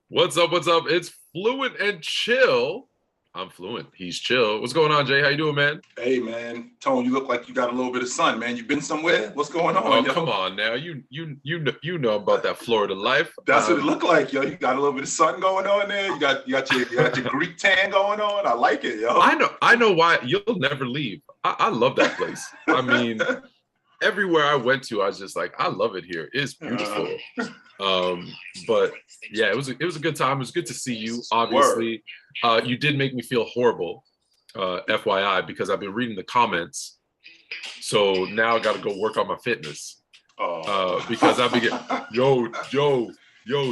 What's up? What's up? It's Fluent and Chill. I'm fluent. He's chill. What's going on, Jay? How you doing, man? Hey man, Tone, you look like you got a little bit of sun, man. You been somewhere? What's going Oh, on, come yo? on now. You know about that Florida life. That's what it looked like, yo. You got a little bit of sun going on there. You got your Greek tan going on. I like it, yo. I know why you'll never leave. I love that place. I mean, everywhere I went to, I was just like, I love it here. It's beautiful. But yeah, it was a good time. It was good to see you. Obviously, you did make me feel horrible, FYI, because I've been reading the comments. So now I got to go work on my fitness. Because I've been getting yo,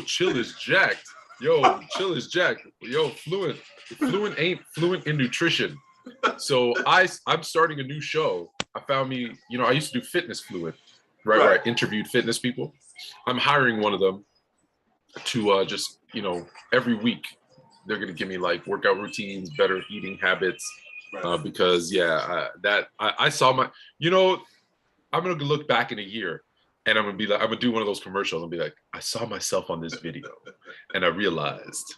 chill is jacked. Yo, chill is jacked. Yo, fluent ain't fluent in nutrition. So I'm starting a new show. I found me, I used to do Fitness Fluent, right? Where I interviewed fitness people. I'm hiring one of them to just, every week they're gonna give me like workout routines, better eating habits, because I saw my, I'm gonna look back in a year and I'm gonna do one of those commercials and be like, I saw myself on this video and I realized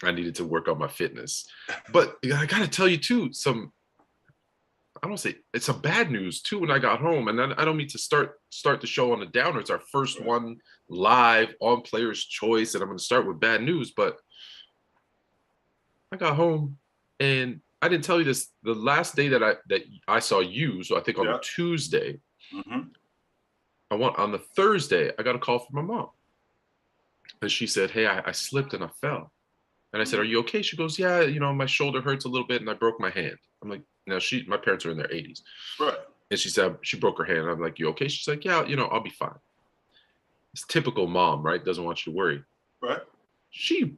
I needed to work on my fitness. But I gotta tell you too, I don't say it's some bad news too when I got home, and then I don't mean to start the show on a downer. It's our first one live on Player's Choice, and I'm gonna start with bad news, but I got home and I didn't tell you this. The last day that I saw you, so I think on the Tuesday, on the Thursday, I got a call from my mom. And she said, hey, I slipped and I fell. And I said, are you okay? She goes, yeah, my shoulder hurts a little bit and I broke my hand. I'm like, now my parents are in their 80s. Right. And she said, she broke her hand. I'm like, you okay? She's like, yeah, I'll be fine. It's typical mom, right? Doesn't want you to worry. Right. She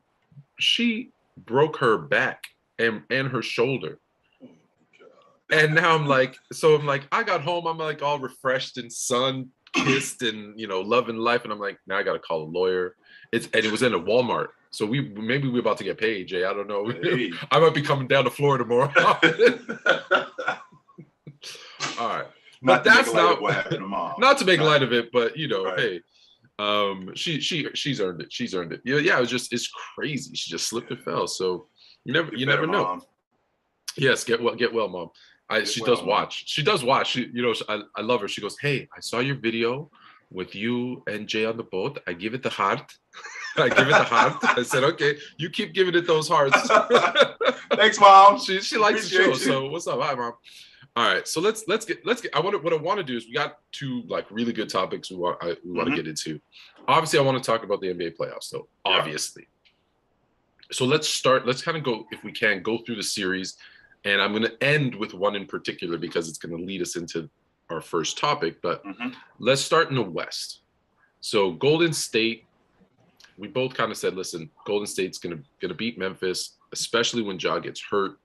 broke her back and her shoulder. And now I'm like, I got home, I'm like all refreshed and sun-kissed and, loving life. And I'm like, now I got to call a lawyer. And it was in a Walmart. So maybe we're about to get paid, Jay. I don't know. Hey. I might be coming down to Florida tomorrow. All right. But that's not what happened to mom. Not to make light of it, but hey. She's earned it. She's earned it. Yeah, it's crazy. She just slipped and fell. So you never know. Mom. Yes, get well, mom. She does watch. She does watch. I love her. She goes, hey, I saw your video with you and Jay on the boat. I give it the heart. I give it the heart. I said, okay, you keep giving it those hearts. Thanks, mom. She likes the show. So what's up? Hi, mom. All right, so let's get. What I want to do is we got two like really good topics we want to get into. Obviously, I want to talk about the NBA playoffs, though. Obviously, so let's start. Let's kind of go, if we can, go through the series, and I'm going to end with one in particular because it's going to lead us into our first topic. But let's start in the West. So Golden State. We both kind of said, listen, Golden State's gonna beat Memphis, especially when Ja gets hurt.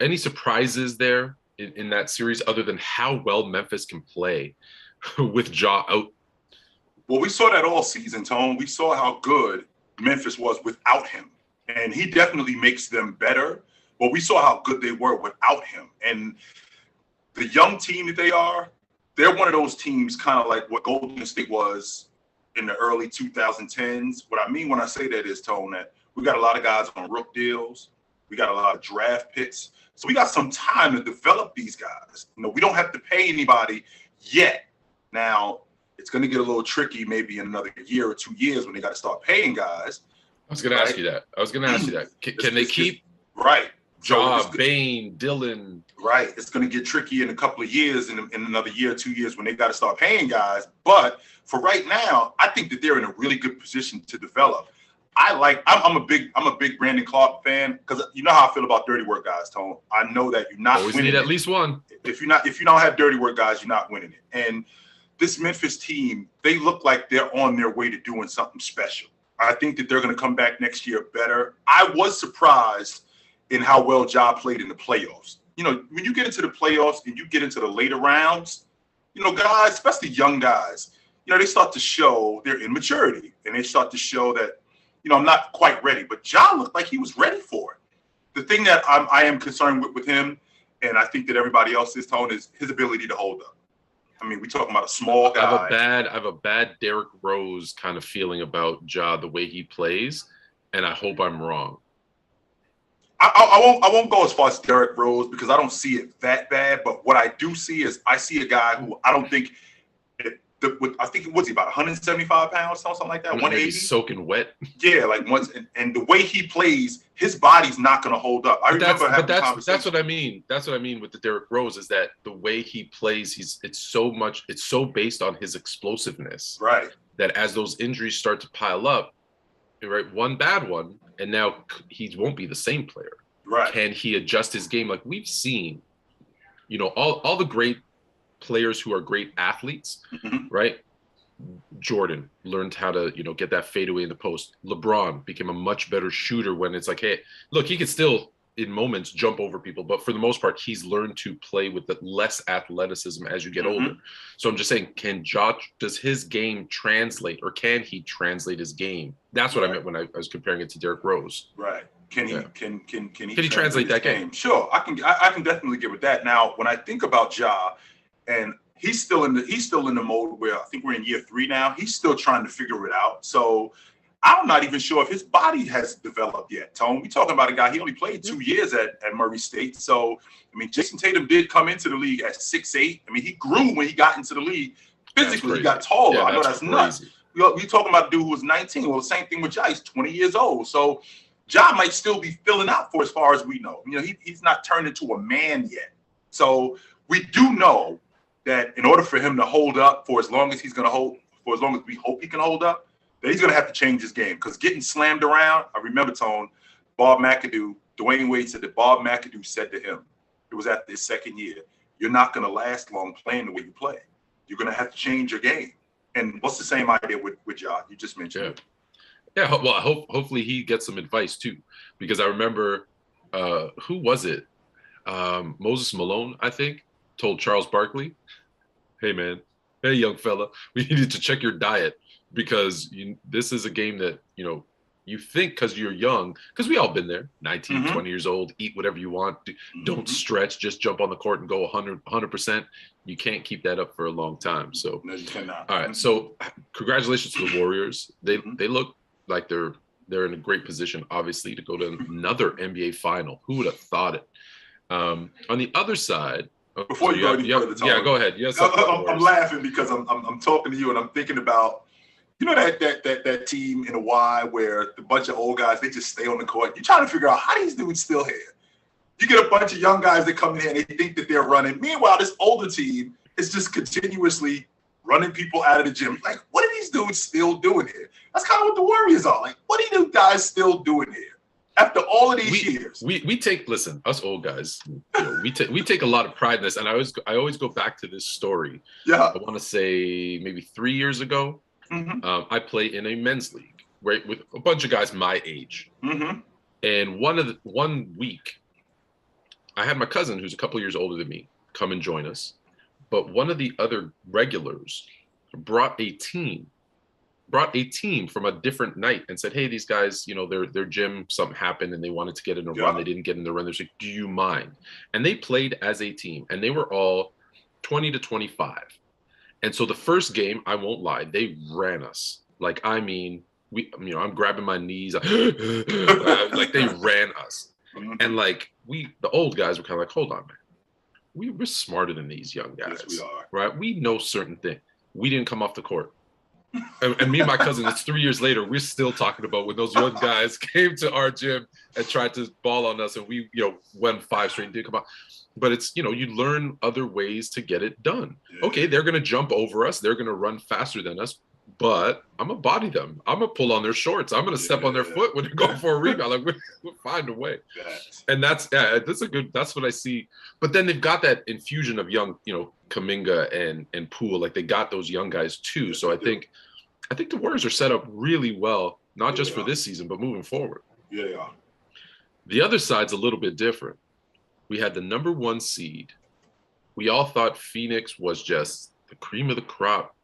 Any surprises there in that series other than how well Memphis can play with Ja out? Well, we saw that all season, Tone. We saw how good Memphis was without him, and he definitely makes them better. But we saw how good they were without him, and the young team that they are, they're one of those teams kind of like what Golden State was in the early 2010s. What I mean when I say that is, Tone, that we got a lot of guys on rook deals. We got a lot of draft picks. So we got some time to develop these guys. We don't have to pay anybody yet. Now, it's going to get a little tricky maybe in another year or 2 years when they got to start paying guys. I was going to ask you that. Can they keep Ja, Bane, Dillon? Right. It's going to get tricky in a couple of years, in another year or 2 years when they got to start paying guys. But for right now, I think that they're in a really good position to develop. I'm a big Brandon Clark fan because you know how I feel about dirty work guys, Tone. I know that you're not always winning need at least one. If you don't have dirty work guys, you're not winning it. And this Memphis team, they look like they're on their way to doing something special. I think that they're going to come back next year better. I was surprised in how well Ja played in the playoffs. When you get into the playoffs and you get into the later rounds, guys, especially young guys, they start to show their immaturity and they start to show that, I'm not quite ready. But Ja looked like he was ready for it. The thing that I am concerned with him, and I think that everybody else is, Tone, is his ability to hold up. I mean, we talking about a small guy. I have a bad Derrick Rose kind of feeling about Ja, the way he plays, and I hope I'm wrong. I won't go as far as Derrick Rose because I don't see it that bad. But what I do see is I see a guy who I don't think. I think what's he about 175 pounds, something like that, 180. Soaking wet. Yeah, like once, and the way he plays, his body's not going to hold up. That's what I mean. That's what I mean with the Derrick Rose is that the way he plays, it's so based on his explosiveness. Right. That as those injuries start to pile up, right, one bad one, and now he won't be the same player. Right. Can he adjust his game? Like we've seen, all the great players who are great athletes, right? Jordan learned how to, get that fadeaway in the post. LeBron became a much better shooter when it's like, hey, look, he can still in moments jump over people, but for the most part, he's learned to play with the less athleticism as you get older. So I'm just saying, does his game translate, or can he translate his game? That's what I meant when I was comparing it to Derrick Rose. Right. Can he translate that game? Sure, I can definitely get with that. Now, when I think about Ja, and he's still in the mode where I think we're in year 3 now. He's still trying to figure it out. So I'm not even sure if his body has developed yet. Tone, we talking about a guy, he only played 2 years at Murray State. So, I mean, Jason Tatum did come into the league at 6'8". I mean, he grew when he got into the league. Physically, he got taller. Yeah, I know that's nuts. We talking about a dude who was 19. Well, the same thing with Ja. He's 20 years old. So Ja might still be filling out for as far as we know. He's not turned into a man yet. So we do know that in order for him to hold up for as long as he's going to hold, for as long as we hope he can hold up, that he's going to have to change his game. Because getting slammed around, I remember, Tone, Dwayne Wade said that Bob McAdoo said to him, it was after his second year, you're not going to last long playing the way you play. You're going to have to change your game. And what's the same idea with Ja? You just mentioned it. Yeah, well, hopefully he gets some advice too. Because I remember, who was it? Moses Malone, I think, told Charles Barkley, hey, man, hey, young fella, we needed to check your diet because this is a game that, you think because you're young, because we all been there, 19, 20 years old, eat whatever you want. Don't stretch, just jump on the court and go 100%. You can't keep that up for a long time. So, no, you cannot. All right. So congratulations to the Warriors. They look like they're in a great position, obviously, to go to another NBA final. Who would have thought it? On the other side, before you go any further, Tom, yeah, go ahead. Yes, I'm laughing because I'm talking to you and I'm thinking about that team in a Y where the bunch of old guys, they just stay on the court. You're trying to figure out how these dudes still here. You get a bunch of young guys that come in here and they think that they're running. Meanwhile, this older team is just continuously running people out of the gym. Like, what are these dudes still doing here? That's kind of what the Warriors are. Like, what are you guys still doing here? After all of these years, we take, listen, us old guys, we take a lot of pride in this, and I always go back to this story. Yeah, I want to say maybe 3 years ago, I play in a men's league, right, with a bunch of guys my age, and one week, I had my cousin who's a couple years older than me come and join us, but one of the other regulars brought a team from a different night and said, hey, these guys, their gym, something happened and they wanted to get in a run. They didn't get in the run. They're like, do you mind? And they played as a team and they were all 20 to 25. And so the first game, I won't lie, they ran us. Like, I mean, I'm grabbing my knees. Like they ran us. And like the old guys were kind of like, hold on, man. We're smarter than these young guys. Yes, we are. Right? We know certain things. We didn't come off the court. And me and my cousin, it's 3 years later, we're still talking about when those young guys came to our gym and tried to ball on us and we, won 5 straight and didn't come out. But it's, you learn other ways to get it done. Yeah. Okay, they're going to jump over us. They're going to run faster than us. But I'm going to body them. I'm going to pull on their shorts. I'm going to step on their foot when they're going for a rebound. Like, we'll find a way. Yes. And that's what I see. But then they've got that infusion of young, Kuminga and Poole. Like, they got those young guys too. So I think the Warriors are set up really well, not just for this season, but moving forward. Yeah, they are. The other side's a little bit different. We had the number 1 seed. We all thought Phoenix was just the cream of the crop.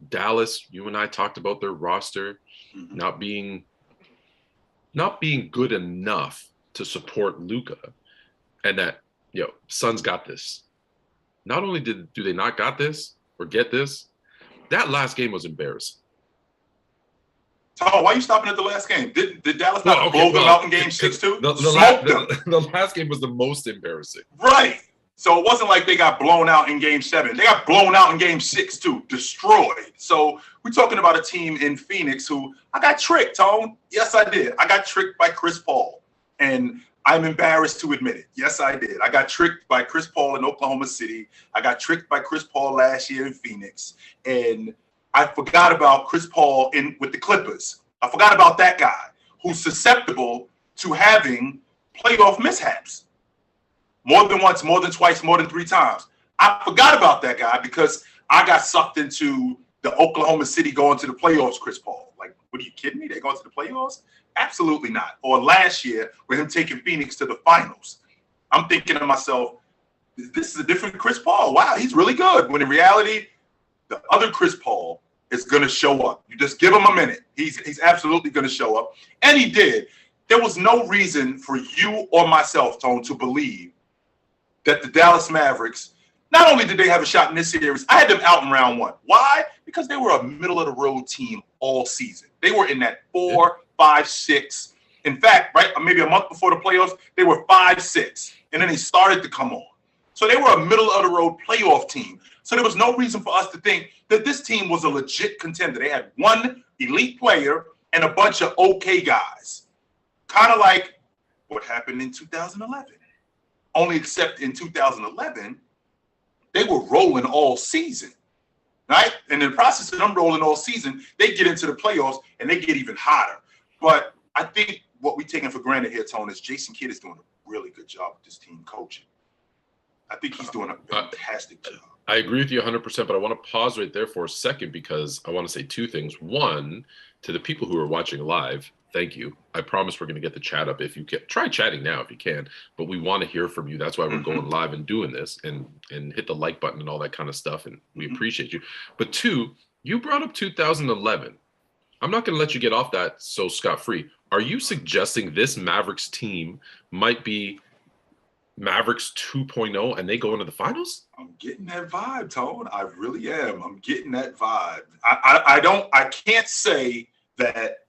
Dallas, you and I talked about their roster not being good enough to support Luka, and that Suns got this. Not only do they not got this, or get this, that last game was embarrassing. Tom, why are you stopping at the last game? Did Dallas not blow them out in game 6 too? The last game was the most embarrassing. Right. So it wasn't like they got blown out in game 7. They got blown out in game 6 too, destroyed. So we're talking about a team in Phoenix who I got tricked, Tone. Yes, I did. I got tricked by Chris Paul. And I'm embarrassed to admit it. Yes, I did. I got tricked by Chris Paul in Oklahoma City. I got tricked by Chris Paul last year in Phoenix. And I forgot about Chris Paul with the Clippers. I forgot about that guy who's susceptible to having playoff mishaps. More than once, more than twice, more than 3 times. I forgot about that guy because I got sucked into the Oklahoma City going to the playoffs, Chris Paul. Like, what are you kidding me? They're going to the playoffs? Absolutely not. Or last year with him taking Phoenix to the finals. I'm thinking to myself, this is a different Chris Paul. Wow, he's really good. When in reality, the other Chris Paul is going to show up. You just give him a minute. He's absolutely going to show up. And he did. There was no reason for you or myself, Tone, to believe that the Dallas Mavericks, not only did they have a shot in this series, I had them out in round 1. Why? Because they were a middle-of-the-road team all season. They were in that 4, 5, 6. In fact, right, maybe a month before the playoffs, they were 5, 6. And then they started to come on. So they were a middle-of-the-road playoff team. So there was no reason for us to think that this team was a legit contender. They had one elite player and a bunch of okay guys. Kind of like what happened in 2011. Only except in 2011, they were rolling all season, right? And in the process of them rolling all season, they get into the playoffs and they get even hotter. But I think what we're taking for granted here, Tone, is Jason Kidd is doing a really good job with this team coaching. I think he's doing a fantastic job. I agree with you 100%, but I want to pause right there for a second because I want to say 2 things. One, to the people who are watching live, thank you. I promise we're going to get the chat up if you can. Try chatting now if you can, but we want to hear from you. That's why we're going live and doing this and hit the like button and all that kind of stuff, and we appreciate you. But 2, you brought up 2011. I'm not going to let you get off that so scot-free. Are you suggesting this Mavericks team might be Mavericks 2.0 and they go into the finals? I'm getting that vibe, Tone. I really am. I'm getting that vibe. I can't say that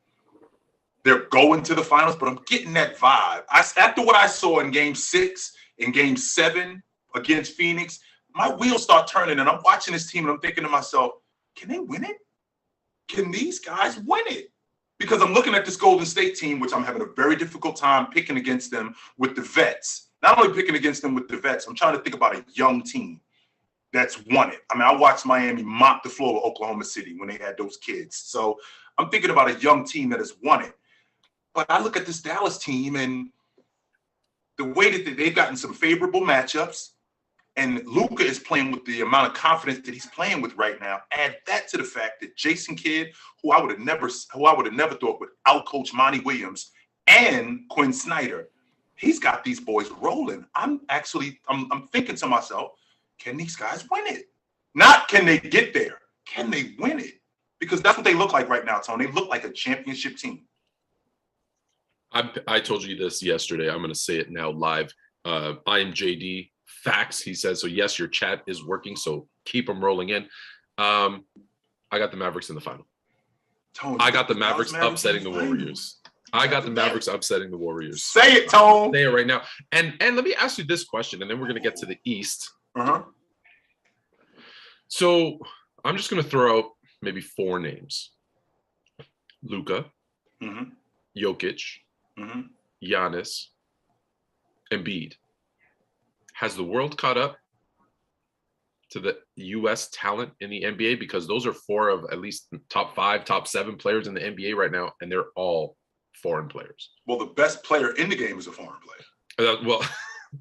they're going to the finals, but I'm getting that vibe. After what I saw in game 6, in game 7 against Phoenix, my wheels start turning and I'm watching this team and I'm thinking to myself, can they win it? Can these guys win it? Because I'm looking at this Golden State team, which I'm having a very difficult time picking against them with the vets. Not only picking against them with the vets, I'm trying to think about a young team that's won it. I mean, I watched Miami mop the floor with Oklahoma City when they had those kids. So I'm thinking about a young team that has won it. But I look at this Dallas team and the way that they've gotten some favorable matchups, and Luka is playing with the amount of confidence that he's playing with right now. Add that to the fact that Jason Kidd, who I would have never thought would outcoach Monty Williams and Quinn Snyder, he's got these boys rolling. I'm thinking to myself, can these guys win it? Not can they get there? Can they win it? Because that's what they look like right now, Tony. They look like a championship team. I told you this yesterday. I'm going to say it now live. I am JD. Facts, he says. So, yes, your chat is working, so keep them rolling in. I got the Mavericks in the final. Tony, I got the Mavericks upsetting the Warriors. I got the Mavericks upsetting the Warriors. Say it, Tone. Say it right now. And let me ask you this question, and then we're going to get to the East. So I'm just going to throw out maybe 4 names. Luka, Jokic, Giannis, Embiid. Has the world caught up to the U.S. talent in the NBA? Because those are 4 of at least top 5, top 7 players in the NBA right now, and they're all foreign players. Well, the best player in the game is a foreign player.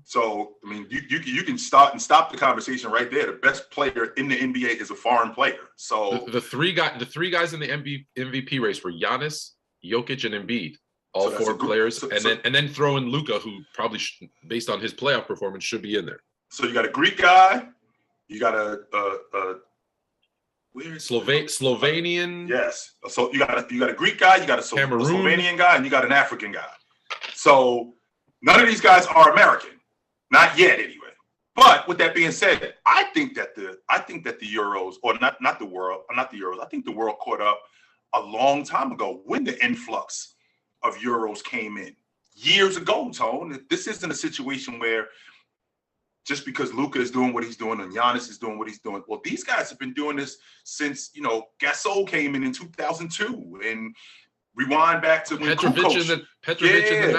So, I mean, you can stop the conversation right there. The best player in the NBA is a foreign player. So the three guys in the MVP race were Giannis, Jokic, and Embiid. All 4 players, and then throw in Luka, who probably, based on his playoff performance, should be in there. So you got a Greek guy, you got a Slovenian. Yes. So you got a Greek guy, you got a Slovenian guy, and you got an African guy. So none of these guys are American, not yet anyway. But with that being said, I think that the Euros, or not the Euros, I think the world caught up a long time ago when the influx of Euros came in years ago, Tone. This isn't a situation where just because Luka is doing what he's doing and Giannis is doing what he's doing. Well, these guys have been doing this since, Gasol came in 2002, and rewind back to when Petrovic in the 90s. Petrovic and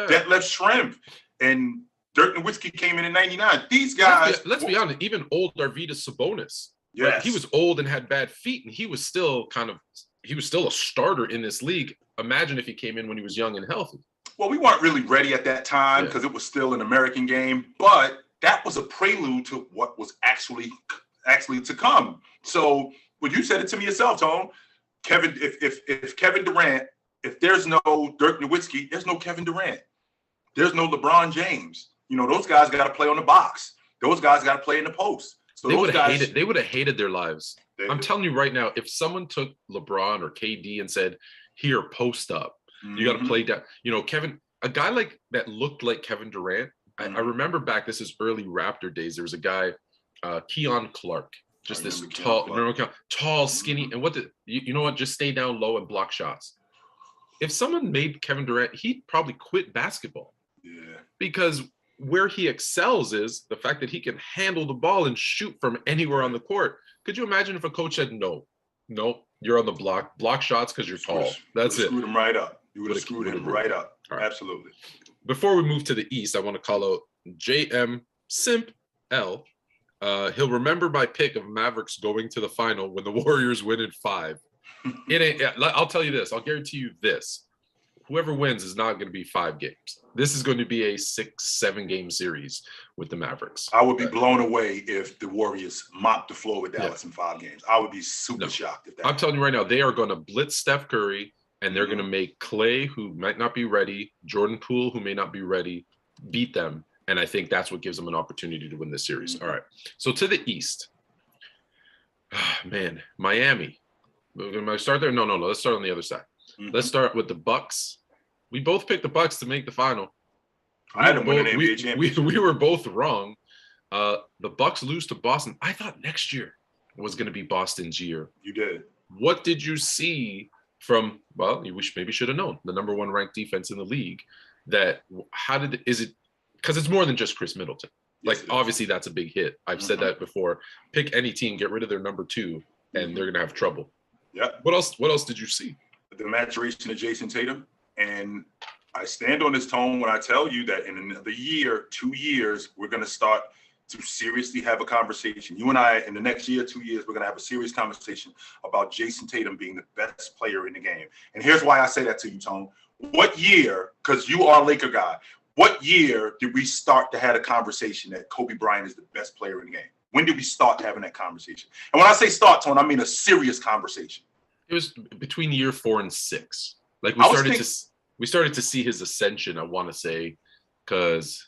Detlef Schrempf and Dirk Nowitzki came in 99. These guys. Let's be honest. Even old Arvydas Sabonis. Yes. Right? He was old and had bad feet, and he was still a starter in this league. Imagine if he came in when he was young and healthy. Well, we weren't really ready at that time because it was still an American game, but that was a prelude to what was actually to come. So when you said it to me yourself, Tone, Kevin, if Kevin Durant, if there's no Dirk Nowitzki, there's no Kevin Durant. There's no LeBron James. Those guys got to play on the box. Those guys got to play in the post. So they would have hated their lives. I'm telling you right now, if someone took LeBron or KD and said, "Here, post up, you got to play down," Kevin, a guy like that looked like Kevin Durant. I remember back, this is early Raptor days. There was a guy, Keon Clark, just this tall, skinny, and you know what? Just stay down low and block shots. If someone made Kevin Durant, he'd probably quit basketball. Yeah, because where he excels is the fact that he can handle the ball and shoot from anywhere on the court. Could you imagine if a coach said, no, you're on the block shots because you're tall. That's it. Screwed him right up. You would have screwed him right up. Right. Absolutely. Before we move to the East, I want to call out JM Simp L. He'll remember my pick of Mavericks going to the final when the Warriors win in 5. I'll tell you this. I'll guarantee you this. Whoever wins is not going to be 5 games. This is going to be a 6-7 game series with the Mavericks. I would be blown away if the Warriors mopped the floor with Dallas in 5 games. I would be super shocked if that I'm telling you right now, they are going to blitz Steph Curry, and they're going to make Clay, who might not be ready, Jordan Poole, who may not be ready, beat them. And I think that's what gives them an opportunity to win this series. All right. So to the East. Man, Miami. Am I start there? No. Let's start on the other side. Let's start with the Bucks. We both picked the Bucks to make the final. I had them win an NBA championship. We were both wrong. The Bucks lose to Boston. I thought next year was going to be Boston's year. You did. What did you see from? Well, you maybe should have known the number 1 ranked defense in the league. Is it? Because it's more than just Chris Middleton. Like, obviously, that's a big hit. I've said that before. Pick any team, get rid of their number 2, and they're going to have trouble. Yeah. What else did you see? The maturation of Jason Tatum. And I stand on this, Tone, when I tell you that in another year, 2 years, we're going to start to seriously have a conversation. You and I, in the next year, 2 years, we're going to have a serious conversation about Jason Tatum being the best player in the game. And here's why I say that to you, Tone. What year, because you are a Laker guy, what year did we start to have a conversation that Kobe Bryant is the best player in the game? When did we start having that conversation? And when I say start, Tone, I mean a serious conversation. It was between year 4 and 6. Like we started to see his ascension, I want to say, because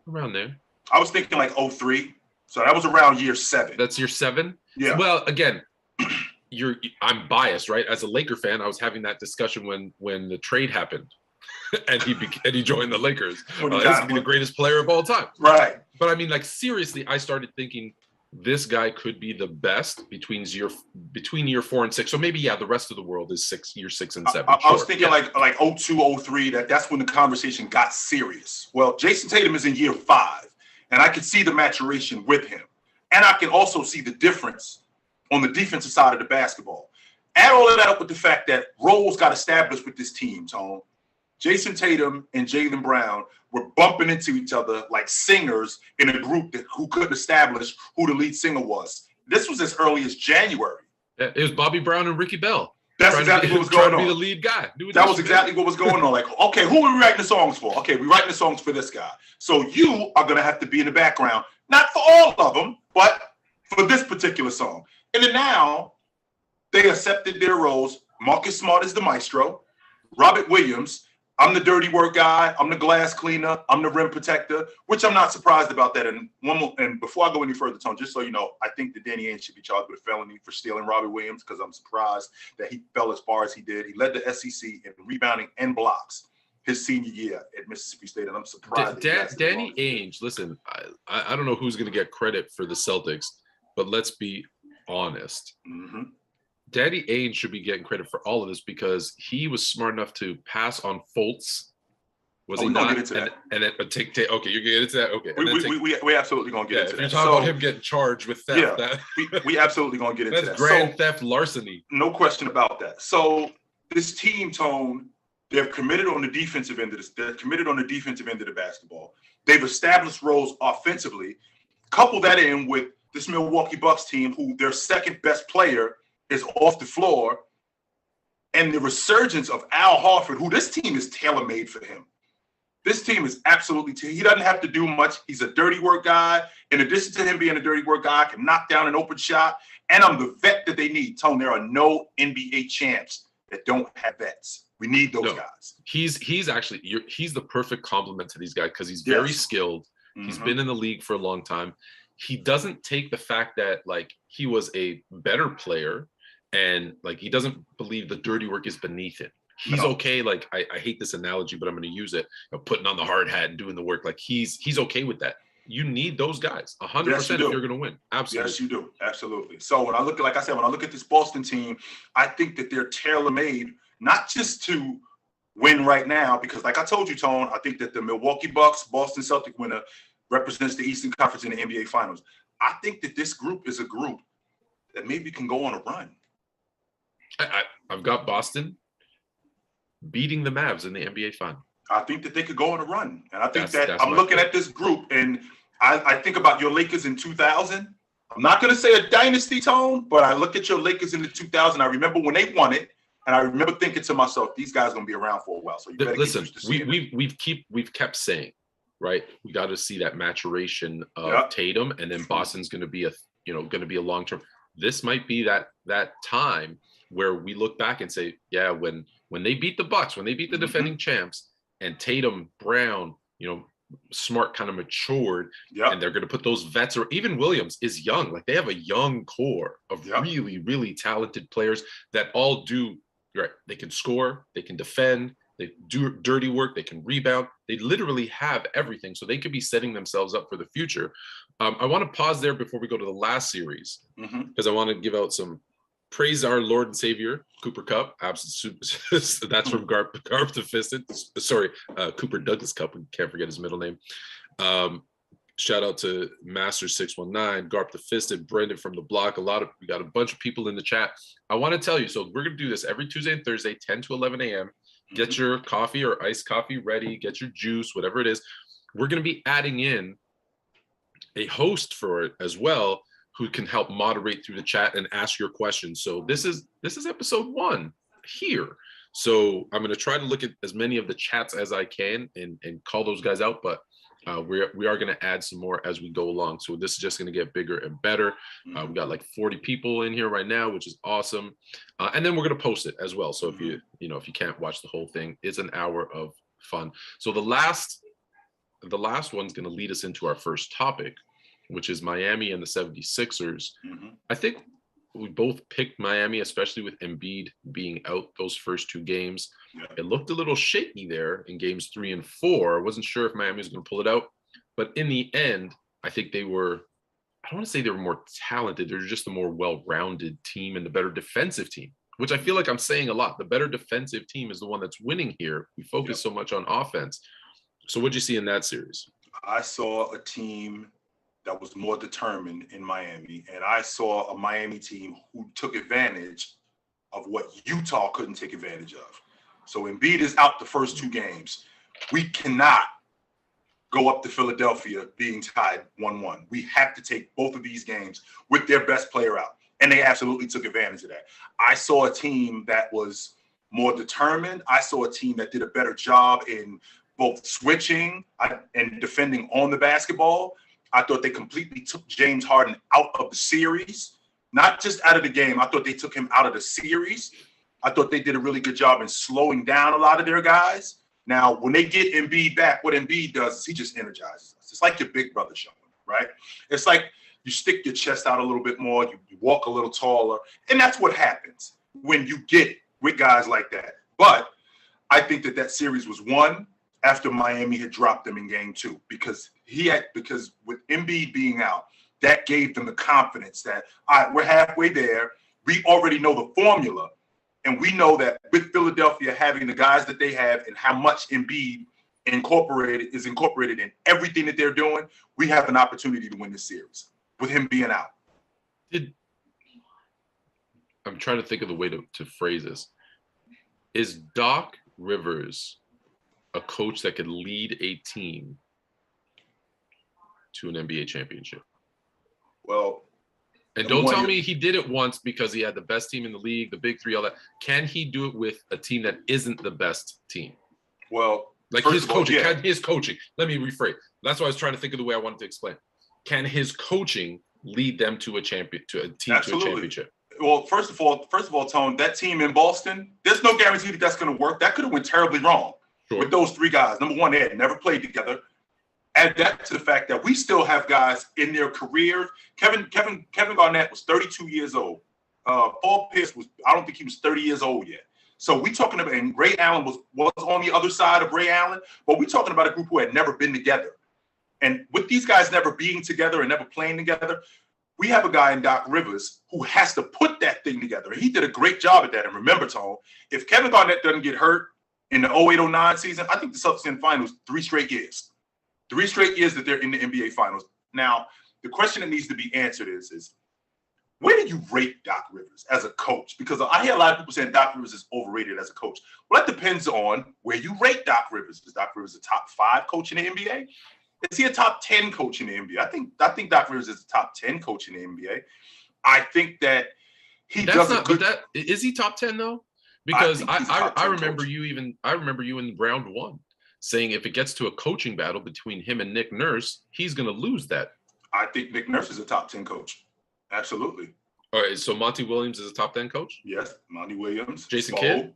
around there. I was thinking like 03. So that was around year 7. That's year 7? Yeah. Well, again, I'm biased, right? As a Laker fan, I was having that discussion when the trade happened. and he joined the Lakers. He's going to be the greatest player of all time. Right. But I mean, like, seriously, I started thinking this guy could be the best between year 4 and 6. So maybe, the rest of the world is year 6 and 7. I was thinking like 02, 03, that's when the conversation got serious. Well, Jason Tatum is in year 5, and I can see the maturation with him. And I can also see the difference on the defensive side of the basketball. Add all of that up with the fact that roles got established with this team, Tone. Jason Tatum and Jaylen Brown were bumping into each other like singers in a group who couldn't establish who the lead singer was. This was as early as January. It was Bobby Brown and Ricky Bell. That's exactly what was going on. Trying to be the lead guy. That was exactly what was going on. Like, okay, who are we writing the songs for? Okay, we're writing the songs for this guy. So you are going to have to be in the background, not for all of them, but for this particular song. And then now they accepted their roles. Marcus Smart is the maestro. Robert Williams, I'm the dirty work guy. I'm the glass cleaner. I'm the rim protector, which I'm not surprised about that. And before I go any further, Tone, just so you know, I think that Danny Ainge should be charged with a felony for stealing Robert Williams because I'm surprised that he fell as far as he did. He led the SEC in rebounding and blocks. his senior year at Mississippi State, and I'm surprised. Danny Ainge, listen, I don't know who's going to get credit for the Celtics, but let's be honest. Mm-hmm. Danny Ainge should be getting credit for all of this because he was smart enough to pass on Fultz. Was he not? Get into that. And then take. Okay, you're getting into that. Okay, we absolutely gonna get into that. If you're talking about him getting charged with theft, we absolutely gonna get into that. That's grand theft larceny. No question about that. So this team, Tone, they're committed on the defensive end of this. They're committed on the defensive end of the basketball. They've established roles offensively. Couple that in with this Milwaukee Bucks team, who their second best player is off the floor, and the resurgence of Al Horford, who this team is tailor-made for him. This team is absolutely he doesn't have to do much. He's a dirty work guy. In addition to him being a dirty work guy, can knock down an open shot. And I'm the vet that they need. Tone, there are no NBA champs that don't have vets. We need those guys. He's actually he's the perfect complement to these guys because he's very skilled. Mm-hmm. He's been in the league for a long time. He doesn't take the fact that like he was a better player and like he doesn't believe the dirty work is beneath him. He's okay. Like I hate this analogy, but I'm going to use it. Putting on the hard hat and doing the work. Like he's okay with that. You need those guys 100% if you're going to win. Absolutely. Yes, you do. Absolutely. So when I look like I said, when I look at this Boston team, I think that they're tailor-made not just to win right now, because like I told you, Tone, I think that the Milwaukee Bucks, Boston Celtic winner represents the Eastern Conference in the NBA Finals. I think that this group is a group that maybe can go on a run. I've got Boston beating the Mavs in the NBA final. I think that they could go on a run. And I think that I'm looking at this group and I think about your Lakers in 2000. I'm not going to say a dynasty, Tone, but I look at your Lakers in the 2000. I remember when they won it. And I remember thinking to myself, these guys are going to be around for a while. So you better listen, we've kept saying, right? We got to see that maturation of Tatum, and then Boston's going to be a long-term. This might be that time where we look back and say, yeah, when they beat the Bucks, when they beat the defending champs, and Tatum, Brown, Smart kind of matured, and they're going to put those vets, or even Williams is young. Like they have a young core of really, really talented players that all do right. They can score, they can defend, they do dirty work, they can rebound. They literally have everything, so they could be setting themselves up for the future. I want to pause there before we go to the last series because I want to give out some praise our Lord and Savior, Cooper Cup. That's from Garp the Fisted. Sorry, Cooper Douglas Cup. We can't forget his middle name. Shout out to Master 619, Garp the Fisted, Brendan from the block. We got a bunch of people in the chat. I want to tell you, so we're going to do this every Tuesday and Thursday, 10 to 11 a.m. Get your coffee or iced coffee ready. Get your juice, whatever it is. We're going to be adding in a host for it as well, who can help moderate through the chat and ask your questions. So this is episode 1 here. So I'm going to try to look at as many of the chats as I can and call those guys out, but we are going to add some more as we go along. So this is just going to get bigger and better. We got like 40 people in here right now, which is awesome. And then we're going to post it as well. So if you can't watch the whole thing, it's an hour of fun. So the last one's going to lead us into our first topic, which is Miami and the 76ers. I think we both picked Miami, especially with Embiid being out those first 2 games. It looked a little shaky there in games 3 and 4. I wasn't sure if Miami was going to pull it out. But in the end, I think I don't want to say they were more talented. They're just a more well-rounded team and the better defensive team, which I feel like I'm saying a lot. The better defensive team is the one that's winning here. We focus so much on offense. So what'd you see in that series? I saw a team that was more determined in Miami. And I saw a Miami team who took advantage of what Utah couldn't take advantage of. So Embiid is out the first 2 games. We cannot go up to Philadelphia being tied 1-1. We have to take both of these games with their best player out. And they absolutely took advantage of that. I saw a team that was more determined. I saw a team that did a better job in both switching and defending on the basketball. I thought they completely took James Harden out of the series, not just out of the game. I thought they took him out of the series. I thought they did a really good job in slowing down a lot of their guys. Now, when they get Embiid back, what Embiid does is he just energizes us. It's like your big brother showing, right? It's like you stick your chest out a little bit more, you walk a little taller, and that's what happens when you get with guys like that. But I think that series was won after Miami had dropped them in game 2 because with Embiid being out, that gave them the confidence that, all right, we're halfway there. We already know the formula. And we know that with Philadelphia having the guys that they have and how much Embiid is incorporated in everything that they're doing, we have an opportunity to win this series with him being out. I'm trying to think of the way to phrase this. Is Doc Rivers a coach that could lead a team to an NBA championship? Well, and don't tell me he did it once because he had the best team in the league, the big three, all that. Can he do it with a team that isn't the best team? Well, like his coaching, his coaching. Let me rephrase. That's why I was trying to think of the way I wanted to explain. Can his coaching lead them to a champion, to a team, to a championship? Well, first of all, Tone, that team in Boston, there's no guarantee that that's going to work. That could have went terribly wrong with those 3 guys. Number one, they had never played together. Add that to the fact that we still have guys in their careers. Kevin Garnett was 32 years old. Paul Pierce I don't think he was 30 years old yet. So we talking about, and Ray Allen was on the other side of Ray Allen, but we talking about a group who had never been together. And with these guys never being together and never playing together, we have a guy in Doc Rivers who has to put that thing together. And he did a great job at that. And remember, Tone, if Kevin Garnett doesn't get hurt in the 08-09 season, I think the Celtics in the finals 3 straight years. 3 straight years that they're in the NBA finals. Now, the question that needs to be answered is where do you rate Doc Rivers as a coach? Because I hear a lot of people saying Doc Rivers is overrated as a coach. Well, that depends on where you rate Doc Rivers. Is Doc Rivers a top 5 coach in the NBA? Is he a top 10 coach in the NBA? I think Doc Rivers is a top 10 coach in the NBA. I think that he does a good. But is he top 10 though? Because I remember you in round 1 saying if it gets to a coaching battle between him and Nick Nurse, he's going to lose that. I think Nick Nurse is a top 10 coach. Absolutely. All right. So Monty Williams is a top 10 coach? Yes. Monty Williams. Jason Kidd?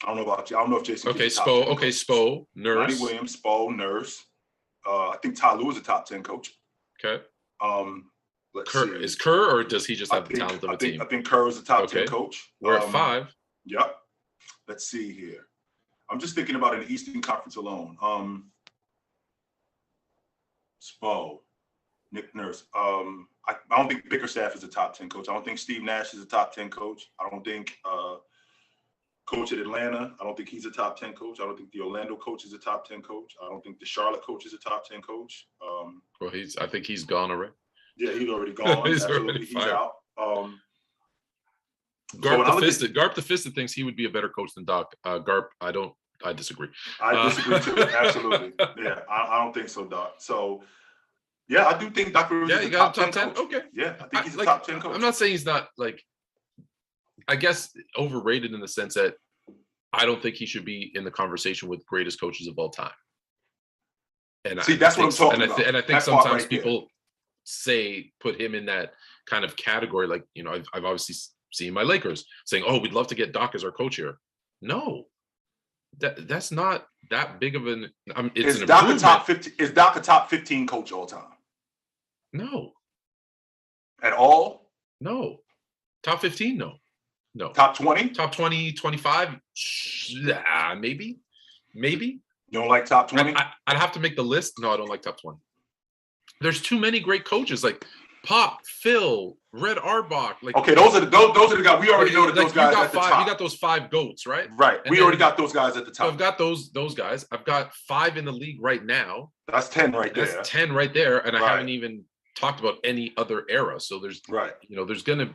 I don't know if Jason. Okay, Spo. Okay, Spo, Nurse. Monty Williams, Spo, Nurse. I think Ty Lue is a top 10 coach. Okay. Let's Kerr, see. Is Kerr, or does he just have the talent of a team? I think Kerr is a top 10 coach. We're at 5. Yep. Let's see here. I'm just thinking about in the Eastern Conference alone. Spo, Nick Nurse. I don't think Bickerstaff is a top 10 coach. I don't think Steve Nash is a top 10 coach. I don't think coach at Atlanta, I don't think he's a top 10 coach. I don't think the Orlando coach is a top 10 coach. I don't think the Charlotte coach is a top 10 coach. Well, I think he's gone already. Yeah, he's already gone. He's out. Garp the Fisted thinks he would be a better coach than Doc. Garp, I disagree. I disagree too. Absolutely. Yeah, I don't think so, Doc. So, yeah, I do think Doc Rivers is a top 10 coach. Okay. Yeah, I think he's a top 10 coach. I'm not saying he's not, I guess, overrated in the sense that I don't think he should be in the conversation with greatest coaches of all time. And that's what I'm talking about. And I think sometimes people put him in that kind of category. Like, I've obviously seen my Lakers saying, "Oh, we'd love to get Doc as our coach here." No, that's not that big of an. It's is Doc a top 15? Is Doc a top 15 coach all time? No. At all? No. Top 15? No. No. Top 20? Top 20, 25? Maybe. You don't like top 20? I'd have to make the list. No, I don't like top 20. There's too many great coaches like Pop, Phil, Red Auerbach. Okay, those are the guys. We already know that those guys at the top. You got those 5 GOATs, right? Right. We already got those guys at the top. So I've got those guys. I've got 5 in the league right now. That's 10 right there. That's 10 right there, and I haven't even talked about any other era. So there's there's gonna.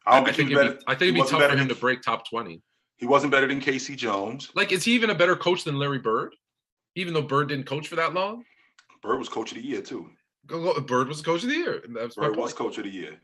I think it'd be tough for him to break top 20. He wasn't better than Casey Jones. Is he even a better coach than Larry Bird? Even though Bird didn't coach for that long? Bird was coach of the year, too. Bird was coach of the year. Bird was coach of the year.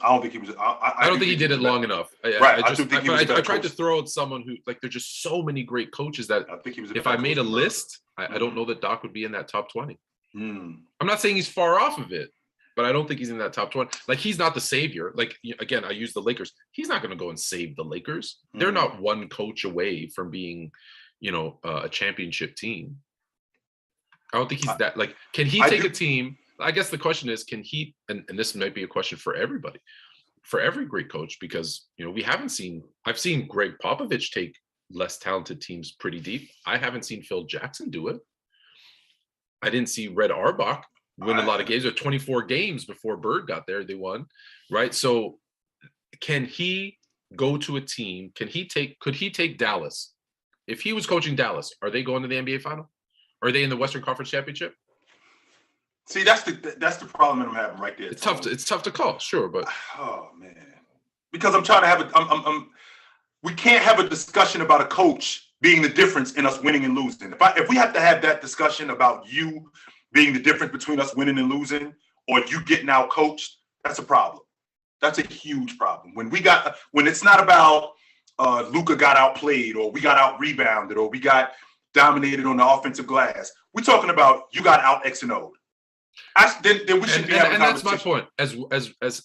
I don't think he was. I don't think he did it long enough. I tried to throw out someone who, there's just so many great coaches that I think he was. If I made a list, I don't know that Doc would be in that top 20. I'm not saying he's far off of it, but I don't think he's in that top 20. He's not the savior. Again, I use the Lakers. He's not going to go and save the Lakers. They're not one coach away from being, a championship team. I don't think he's that. Can he take a team? I guess the question is, can he? And this might be a question for everybody, for every great coach, because we haven't seen. I've seen Greg Popovich take less talented teams pretty deep. I haven't seen Phil Jackson do it. I didn't see Red Auerbach win a lot of games. There were 24 games before Bird got there. They won, right? So can he go to a team? Could he take Dallas? If he was coaching Dallas, are they going to the NBA final? Are they in the Western Conference Championship? See, that's the problem that I'm having right there. It's tough to call, sure, but oh man, because I'm trying to have we can't have a discussion about a coach being the difference in us winning and losing. If we have to have that discussion about you being the difference between us winning and losing, or you getting out coached, that's a problem. That's a huge problem. When it's not about Luka got outplayed, or we got out rebounded, or we got dominated on the offensive glass. We're talking about you got out X and O. Then we should be having a conversation. And that's my point.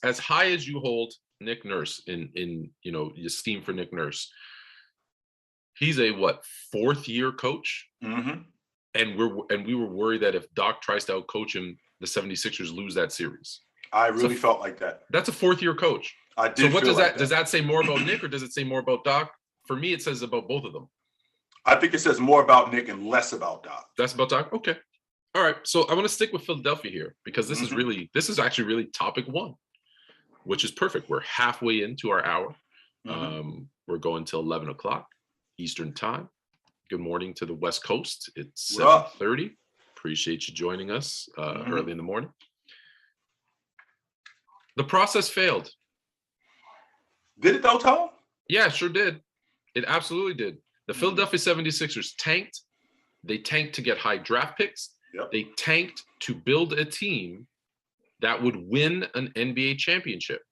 As high as you hold Nick Nurse in your esteem for Nick Nurse, he's a fourth year coach, and we were worried that if Doc tries to outcoach him, the 76ers lose that series. I really felt like that. That's a fourth year coach. I did. So what does that say more about Nick, or does it say more about Doc? For me, it says about both of them. I think it says more about Nick and less about Doc. That's about Doc. Okay. All right. So I want to stick with Philadelphia here, because this is actually really topic one, which is perfect. We're halfway into our hour. We're going till 11 o'clock Eastern time. Good morning to the West Coast. It's 7:30. Appreciate you joining us early in the morning. The process failed. Did it though, Tom? Yeah, it sure did. It absolutely did. The Philadelphia 76ers tanked. They tanked to get high draft picks. Yep. They tanked to build a team that would win an NBA championship.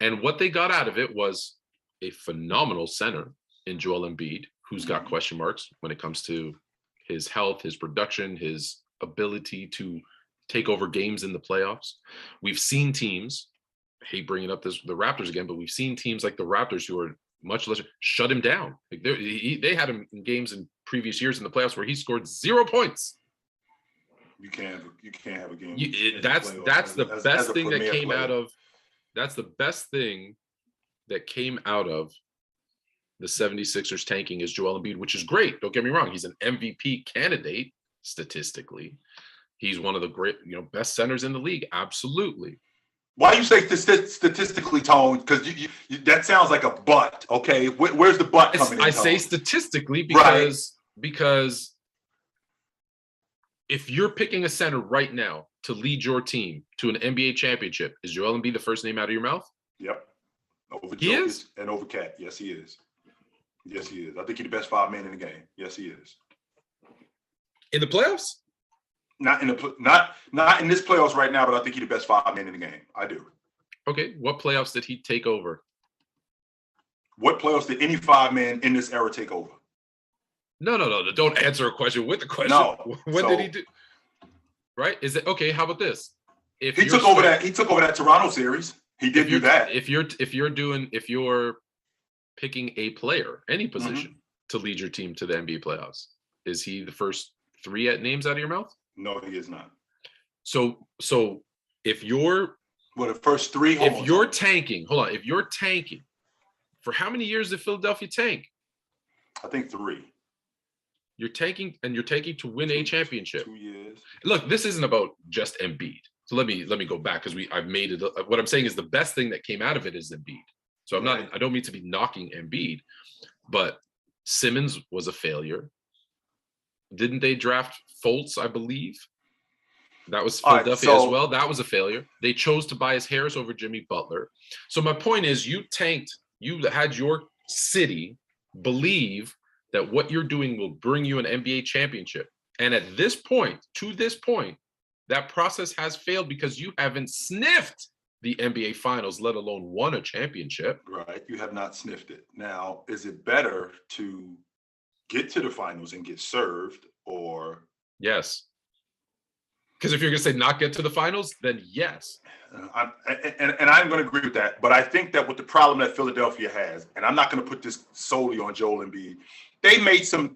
And what they got out of it was a phenomenal center in Joel Embiid, who's got question marks when it comes to his health, his production, his ability to take over games in the playoffs. We've seen teams, I hate bringing up the Raptors again, but we've seen teams like the Raptors who are much lesser shut him down. Like they had him in games in previous years in the playoffs where he scored 0 points. You can't have a game. That's the best thing that came out of. That's the best thing that came out of the 76ers tanking is Joel Embiid, which is great. Don't get me wrong. He's an MVP candidate statistically. He's one of the great, best centers in the league. Absolutely. Why you say statistically, Tone? Because that sounds like a but. Okay, where's the but coming in? I say statistically because if you're picking a center right now to lead your team to an NBA championship, is Joel Embiid the first name out of your mouth? Yep. Over he Jokic is? And over Cat. Yes, he is. Yes, he is. I think he's the best 5 man in the game. Yes, he is. In the playoffs? Not in this playoffs right now, but I think he's the best 5 man in the game. I do. Okay. What playoffs did he take over? What playoffs did any 5 man in this era take over? No. Don't answer a question with the question. No. What did he do? Right? Is it okay? How about this? He took over that Toronto series. He did do that. If you're picking a player, any position, to lead your team to the NBA playoffs, is he the first 3 names out of your mouth? No, he is not. So if you're the first 3. If you're tanking, for how many years did Philadelphia tank? I think 3. You're tanking to win a championship. 2 years. Look, this isn't about just Embiid. So let me go back, because I've made it. What I'm saying is the best thing that came out of it is Embiid. So I don't mean to be knocking Embiid, but Simmons was a failure. Didn't they draft Fultz, I believe? That was Philadelphia as well. That was a failure. They chose Tobias Harris over Jimmy Butler. So my point is, you tanked. You had your city believe that what you're doing will bring you an NBA championship. And at this point, that process has failed because you haven't sniffed the NBA finals, let alone won a championship. Right. You have not sniffed it. Now, is it better to get to the finals and get served, or? Yes. Because if you're going to say not get to the finals, then yes. I'm going to agree with that. But I think that with the problem that Philadelphia has, and I'm not going to put this solely on Joel Embiid, they made some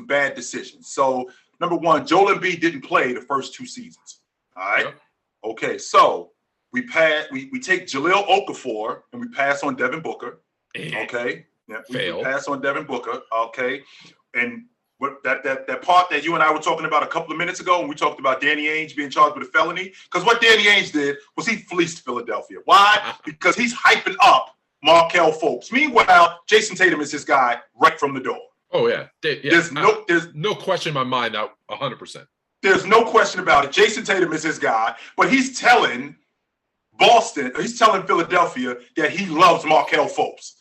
bad decisions. So, number one, Joel Embiid didn't play the first 2 seasons. All right. Yep. Okay. So we take Jahlil Okafor and we pass on Devin Booker. Okay. Yeah, Fail. we pass on Devin Booker. Okay. And what that part that you and I were talking about a couple of minutes ago when we talked about Danny Ainge being charged with a felony, because what Danny Ainge did was he fleeced Philadelphia. Why? Because he's hyping up Markelle Fultz. Meanwhile, Jason Tatum is his guy right from the door. Oh yeah. There's no question in my mind now. 100%. There's no question about it. Jason Tatum is his guy, but he's telling Philadelphia that he loves Markelle Fultz.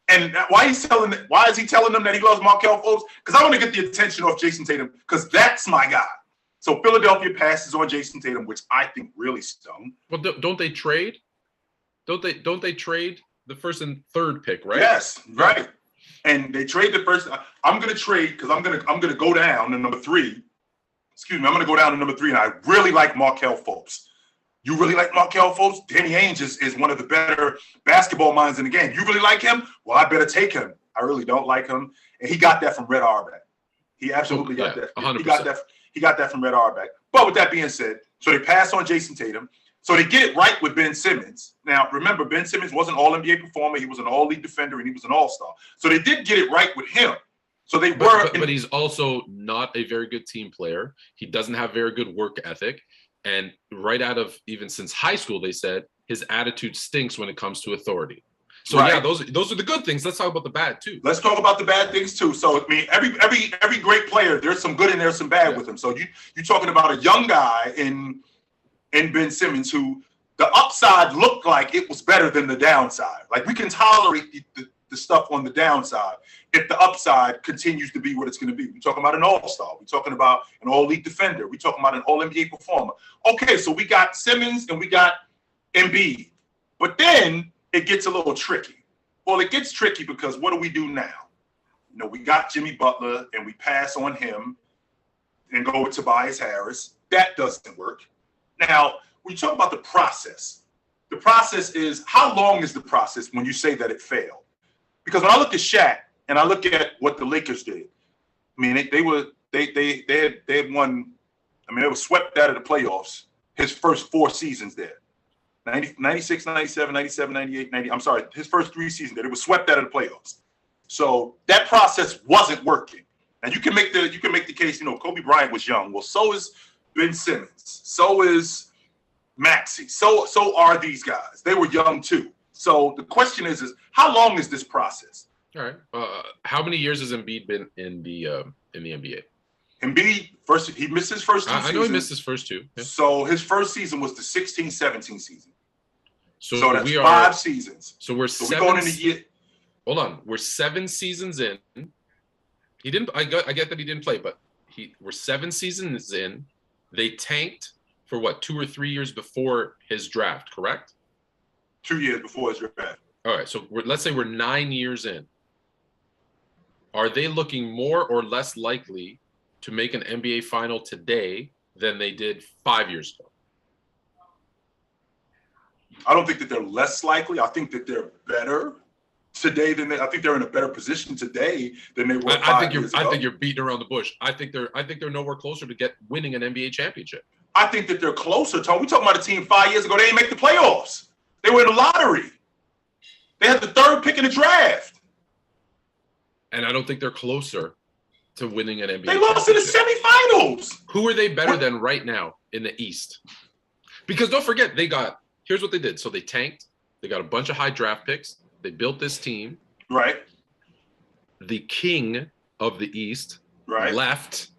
And why is he telling them that he loves Markelle Fultz? Because I want to get the attention off Jason Tatum, because that's my guy. So Philadelphia passes on Jason Tatum, which I think really stung. Well, don't they trade? Don't they trade the first and third pick, right? Yes, right. And they trade the first. I'm going to trade because I'm going to go down to number 3. Excuse me, I'm going to go down to number 3, and I really like Markelle Fultz. You really like Markelle Fultz? Danny Ainge is one of the better basketball minds in the game. You really like him? Well, I better take him. I really don't like him. And he got that from Red Auerbach. He absolutely got that. 100%. He got that from Red Auerbach. But with that being said, so they pass on Jason Tatum. So they get it right with Ben Simmons. Now, remember, Ben Simmons was an all-NBA performer. He was an all-league defender, and he was an all-star. So they did get it right with him. So they were. But he's also not a very good team player. He doesn't have very good work ethic. And right out of even since high school, they said his attitude stinks when it comes to authority. So right. Yeah, those are the good things. Let's talk about the bad too. Let's talk about the bad things too. So I mean, every great player, there's some good and there's some bad with him. So you're talking about a young guy in Ben Simmons who the upside looked like it was better than the downside. Like we can tolerate the stuff on the downside if the upside continues to be what it's going to be. We're talking about an all-star. We're talking about an all-league defender. We're talking about an all-NBA performer. Okay, so we got Simmons and we got Embiid. But then it gets a little tricky. Well, it gets tricky because what do we do now? You know, we got Jimmy Butler and we pass on him and go with Tobias Harris. That doesn't work. Now, when you talk about the process is, how long is the process when you say that it failed? Because when I look at Shaq and I look at what the Lakers did, I mean, they had won. I mean, they were swept out of the playoffs his first 4 seasons there. 96, 97, 97, 98, 90. I'm sorry, his first 3 seasons there. They were swept out of the playoffs. So that process wasn't working. Now you can make the case, you know, Kobe Bryant was young. Well, so is Ben Simmons. So is Maxey. So are these guys. They were young too. So the question is how long is this process? All right. How many years has Embiid been in the NBA? Embiid, he missed his first 2 seasons. I know he missed his first 2. Yeah. So his first season was the 16-17 season. So that's we are 5 seasons. So we're so going in the year. Hold on. We're 7 seasons in. He didn't. I get that he didn't play, but we're 7 seasons in. They tanked for what, 2 or 3 years before his draft, correct? 2 years before his draft. All right. So let's say we're 9 years in. Are they looking more or less likely to make an NBA final today than they did 5 years ago? I don't think that they're less likely. I think that they're better today than I think they're in a better position today than they were 5 years ago. I think you're beating around the bush. I think they're nowhere closer to winning an NBA championship. I think that they're closer, Tom. We talking about a team 5 years ago. They didn't make the playoffs. They were in the lottery. They had the 3rd pick in the draft. And I don't think they're closer to winning an NBA championship. They lost in the semifinals. Who are they better than right now in the East? Because don't forget, here's what they did. So they tanked. They got a bunch of high draft picks. They built this team. Right. The king of the East left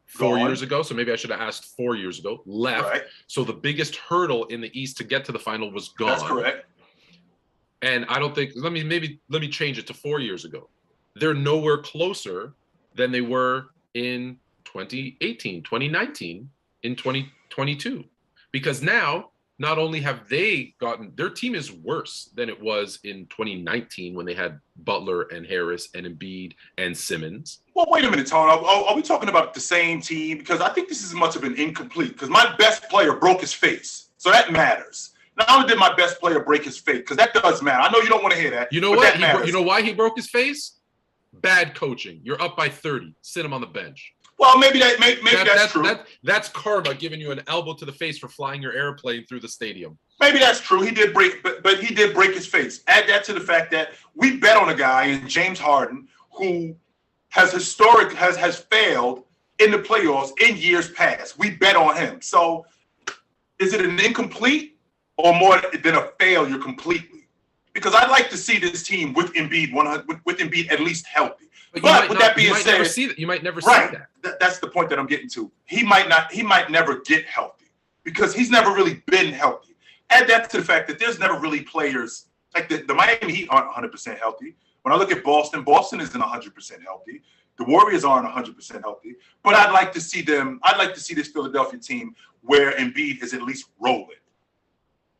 4 Gone. years ago. So maybe I should have asked 4 years ago. Left. Right. So the biggest hurdle in the East to get to the final was gone. That's correct. And I don't think, let me change it to 4 years ago. They're nowhere closer than they were in 2018, 2019, in 2022. Because now, not only have they gotten, their team is worse than it was in 2019 when they had Butler and Harris and Embiid and Simmons. Well, wait a minute, Tone. Are we talking about the same team? Because I think this is much of an incomplete. Because my best player broke his face. So that matters. Not only did my best player break his face, because that does matter. I know you don't want to hear that. You know what? You know why he broke his face? Bad coaching. You're up by 30. Sit him on the bench. Well, maybe that's true. That's karma giving you an elbow to the face for flying your airplane through the stadium. Maybe that's true. He did break, but he did break his face. Add that to the fact that we bet on a guy in James Harden who has failed in the playoffs in years past. We bet on him. So is it an incomplete or more than a failure completely? Because I'd like to see this team with Embiid at least healthy. But with that being said, you might never see that. That's the point that I'm getting to. He might never get healthy because he's never really been healthy. Add that to the fact that there's never really players like the Miami Heat aren't 100% healthy. When I look at Boston isn't 100% healthy. The Warriors aren't 100% healthy. But I'd like to see this Philadelphia team where Embiid is at least rolling.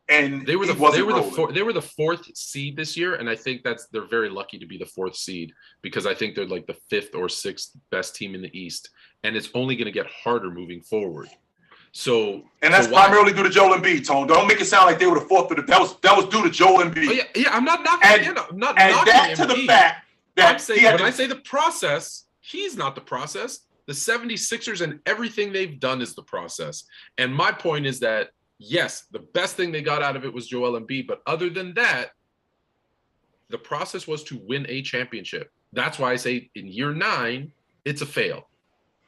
And they were the fourth seed this year, and I think they're very lucky to be the fourth seed because I think they're like the fifth or sixth best team in the East, and it's only going to get harder moving forward. So, and that's primarily due to Joel Embiid, Tone. Don't make it sound like they were the fourth, but that was due to Joel Embiid. Oh, yeah, I'm not knocking. I'm not knocking that to the fact that I say the process, he's not the process. The 76ers and everything they've done is the process. And my point is that yes, the best thing they got out of it was Joel Embiid, but other than that, the process was to win a championship. That's why I say in year 9, it's a fail.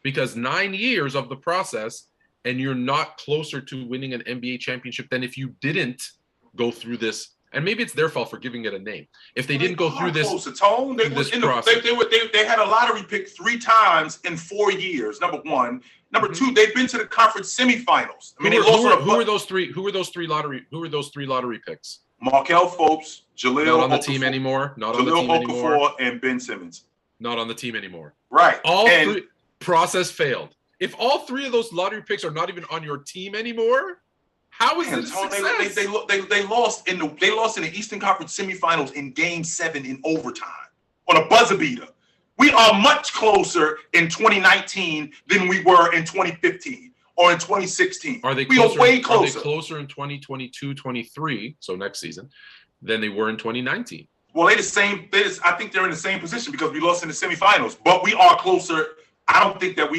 Because 9 years of the process, and you're not closer to winning an NBA championship than if you didn't go through this. And maybe it's their fault for giving it a name. If they didn't go through this, they had a lottery pick 3 times in 4 years. Number one, number two, they've been to the conference semifinals. I mean, who were those three lottery picks? Markelle Fultz, Jahlil not on the team anymore. Not on the team anymore. And Ben Simmons. Not on the team anymore. Right. Three process failed. If all 3 of those lottery picks are not even on your team anymore, how is it a success? They lost in the Eastern Conference semifinals in Game 7 in overtime on a buzzer beater. We are much closer in 2019 than we were in 2015 or in 2016. Are they way closer? Are they closer in 2022-23, so next season, than they were in 2019? Well, I think they're in the same position because we lost in the semifinals, but we are closer. I don't think that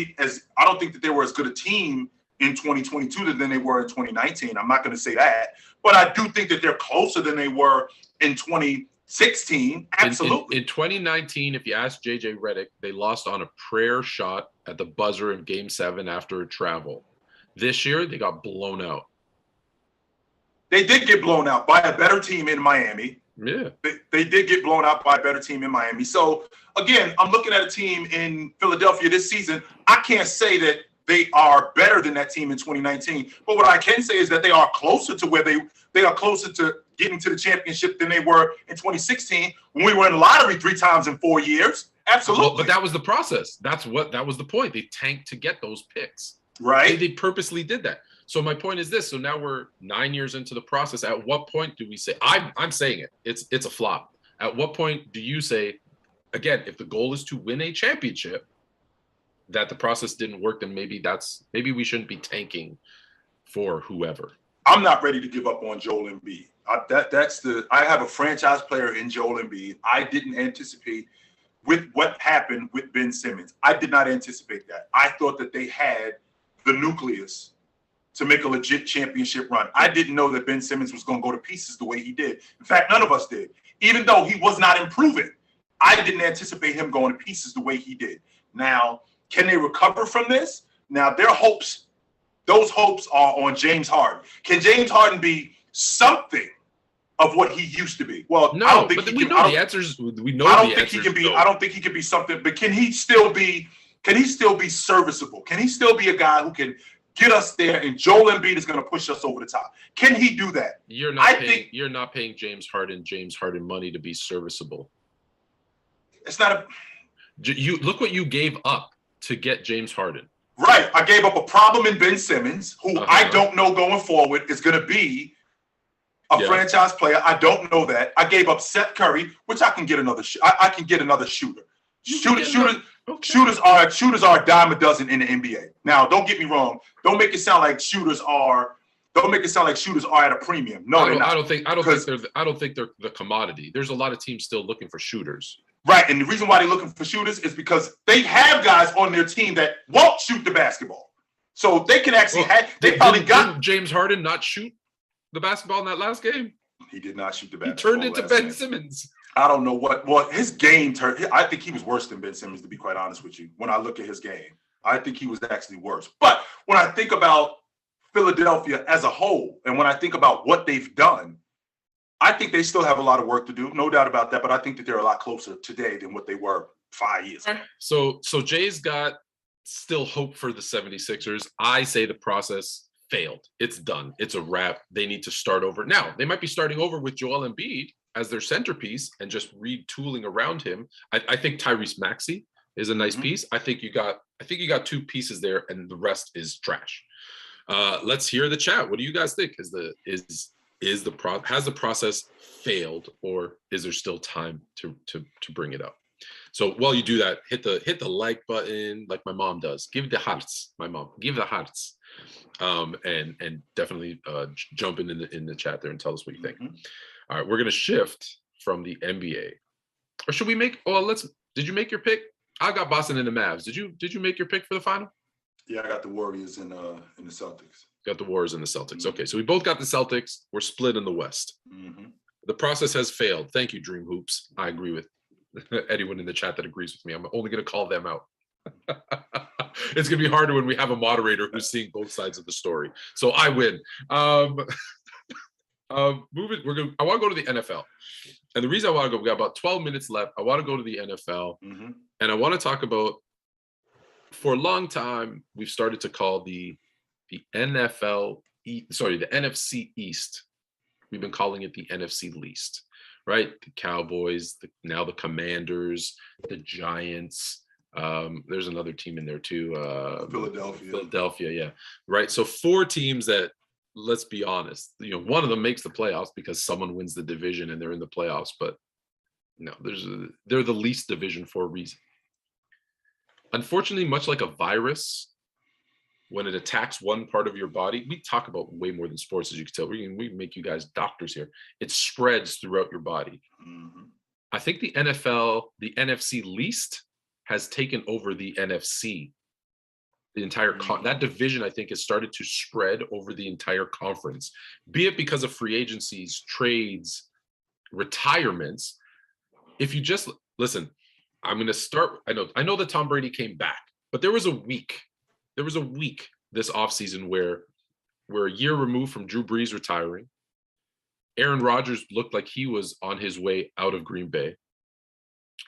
they were as good a team in 2022 than they were in 2019. I'm not going to say that, but I do think that they're closer than they were in 2016. Absolutely. In 2019, if you ask JJ Redick, they lost on a prayer shot at the buzzer in Game 7 after a travel. This year, they got blown out. They did get blown out by a better team in Miami. Yeah. They did get blown out by a better team in Miami. So, again, I'm looking at a team in Philadelphia this season. I can't say that they are better than that team in 2019. But what I can say is that they are closer to where they are closer to getting to the championship than they were in 2016 when we were in the lottery 3 times in 4 years. Absolutely. Well, but that was the process. That was the point. They tanked to get those picks. Right. They purposely did that. So my point is this. So now we're 9 years into the process. At what point do we say, I'm saying it, it's a flop. At what point do you say, again, if the goal is to win a championship, that the process didn't work, then maybe we shouldn't be tanking for whoever. I'm not ready to give up on Joel Embiid. I have a franchise player in Joel Embiid. I didn't anticipate with what happened with Ben Simmons. I did not anticipate that. I thought that they had the nucleus to make a legit championship run. I didn't know that Ben Simmons was going to go to pieces the way he did. In fact, none of us did. Even though he was not improving, I didn't anticipate him going to pieces the way he did. Now, can they recover from this? Now, those hopes are on James Harden. Can James Harden be something of what he used to be? Well, no, I don't think but we know the answers. We know I don't think he can be. I don't think he can be something. But can he still be serviceable? Can he still be a guy who can get us there? And Joel Embiid is going to push us over the top. Can he do that? You're not paying James Harden money to be serviceable. It's not You look what you gave up to get James Harden. Right. I gave up a problem in Ben Simmons, who I don't know going forward is going to be a franchise player. I don't know that. I gave up Seth Curry, which I can get another. I can get another shooter. Shooters are a dime a dozen in the NBA. Now, don't get me wrong. Don't make it sound like shooters are at a premium. No, they're not. I don't think they're the commodity. There's a lot of teams still looking for shooters. Right, and the reason why they're looking for shooters is because they have guys on their team that won't shoot the basketball. So they can actually didn't James Harden not shoot the basketball in that last game? He did not shoot the He basketball. turned into Ben Simmons. I don't know what. Well, his game turned. I think he was worse than Ben Simmons, to be quite honest with you. When I look at his game, I think he was actually worse. But when I think about Philadelphia as a whole, and when I think about what they've done, I think they still have a lot of work to do. No doubt about that. But I think that they're a lot closer today than what they were 5 years ago. So Jay's got still hope for the 76ers. I say the process failed. It's done. It's a wrap. They need to start over. Now, they might be starting over with Joel Embiid as their centerpiece and just retooling around him. I think Tyrese Maxey is a nice piece. I think you got 2 pieces there, and the rest is trash. Let's hear the chat. What do you guys think? Has the process failed, or is there still time to bring it up? So while you do that, hit the like button like my mom does. Give the hearts, my mom. Give the hearts, and definitely jump in the chat there and tell us what you think. All right, we're gonna shift from the NBA, or should we make? Well, did you make your pick? I got Boston and the Mavs. Did you make your pick for the final? Yeah, I got the Warriors and the Celtics. Got the Warriors and the Celtics. Okay, so we both got the Celtics. We're split in the West. The process has failed. Thank you, Dream Hoops. I agree with anyone in the chat that agrees with me. I'm only going to call them out. It's going to be harder when we have a moderator who's seeing both sides of the story. So I win. I want to go to the NFL. And the reason I want to go, we got about 12 minutes left. I want to go to the NFL. And I want to talk about, for a long time, we've started to call the NFC East. We've been calling it the NFC least, right? The Cowboys, now the Commanders, the Giants. There's another team in there too. Philadelphia, yeah. Right. So 4 teams that, let's be honest, one of them makes the playoffs because someone wins the division and they're in the playoffs, but no, they're the least division for a reason. Unfortunately, much like a virus, when it attacks one part of your body, we talk about way more than sports, as you can tell. We make you guys doctors here. It spreads throughout your body. I think the NFC least has taken over the NFC. The entire that division, I think, has started to spread over the entire conference, be it because of free agencies, trades, retirements. If you just listen, I'm going to start. I know that Tom Brady came back, but there was a week this offseason where we're a year removed from Drew Brees retiring. Aaron Rodgers looked like he was on his way out of Green Bay.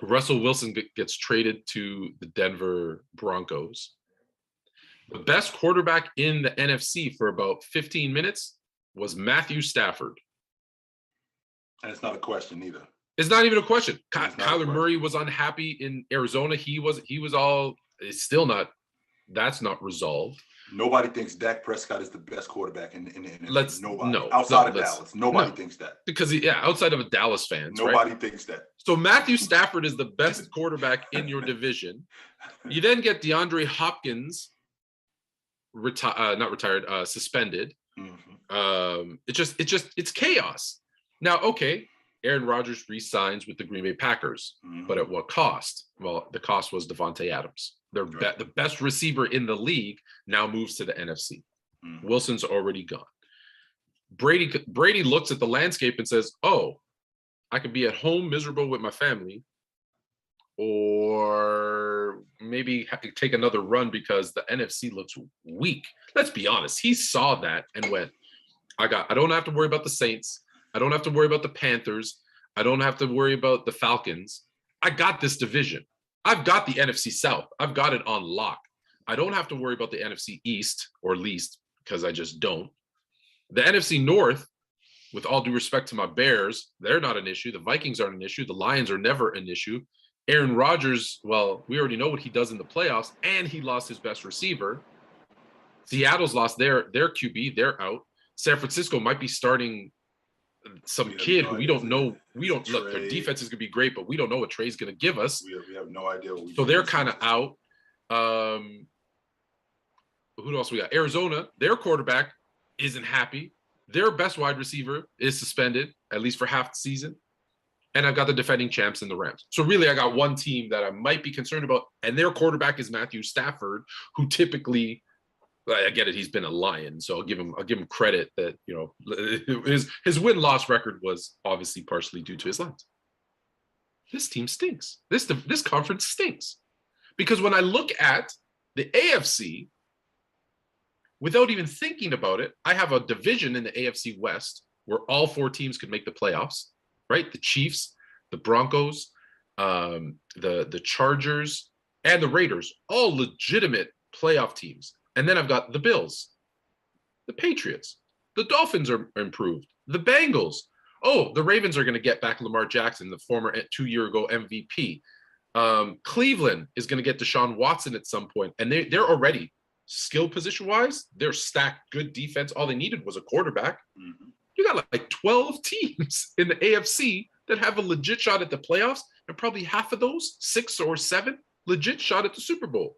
Russell Wilson gets traded to the Denver Broncos. The best quarterback in the NFC for about 15 minutes was Matthew Stafford. And it's not a question either. It's not even a question. Kyler Murray was unhappy in Arizona. He was all, it's still not, that's not resolved. Nobody thinks Dak Prescott is the best quarterback in nobody. No, outside of Dallas. Nobody thinks that. Because outside of Dallas fans, nobody thinks that. So Matthew Stafford is the best quarterback in your division. You then get DeAndre Hopkins suspended. It's chaos. Now, okay, Aaron Rodgers re-signs with the Green Bay Packers, but at what cost? Well, the cost was Devontae Adams. The best receiver in the league now moves to the NFC. Wilson's already gone. Brady looks at the landscape and says, oh, I could be at home miserable with my family, or maybe take another run because the NFC looks weak. Let's be honest. He saw that and went, I don't have to worry about the Saints. I don't have to worry about the Panthers. I don't have to worry about the Falcons. I got this division. I've got the NFC South. I've got it on lock. I don't have to worry about the NFC East or least, because I just don't. The NFC North, with all due respect to my Bears, they're not an issue. The Vikings aren't an issue. The Lions are never an issue. Aaron Rodgers, well, we already know what he does in the playoffs, and he lost his best receiver. Seattle's lost their QB. They're out. San Francisco might be starting some kid who we don't know. Look, their defense is going to be great, but we don't know what Trey's going to give us. We have no idea. So they're kind of out. Who else we got? Arizona, their quarterback isn't happy. Their best wide receiver is suspended, at least for half the season. and I've got the defending champs in the Rams. So really, I got one team that I might be concerned about, and their quarterback is Matthew Stafford, who typically, I get it, he's been a Lion, so I'll give him credit that, you know, his win-loss record was obviously partially due to his Lions. This team stinks. This conference stinks. Because when I look at the AFC, without even thinking about it, I have a division in the AFC West where all 4 teams could make the playoffs, right? The Chiefs, the Broncos, the Chargers, and the Raiders, all legitimate playoff teams. And then I've got the Bills, the Patriots, the Dolphins are improved, the Bengals. Oh, the Ravens are going to get back Lamar Jackson, the former 2-year-ago MVP. Cleveland is going to get Deshaun Watson at some point, and they're already skill position-wise, they're stacked, good defense. All they needed was a quarterback. Mm-hmm. You got like 12 teams in the AFC that have a legit shot at the playoffs, and probably half of those, 6 or 7, legit shot at the Super Bowl.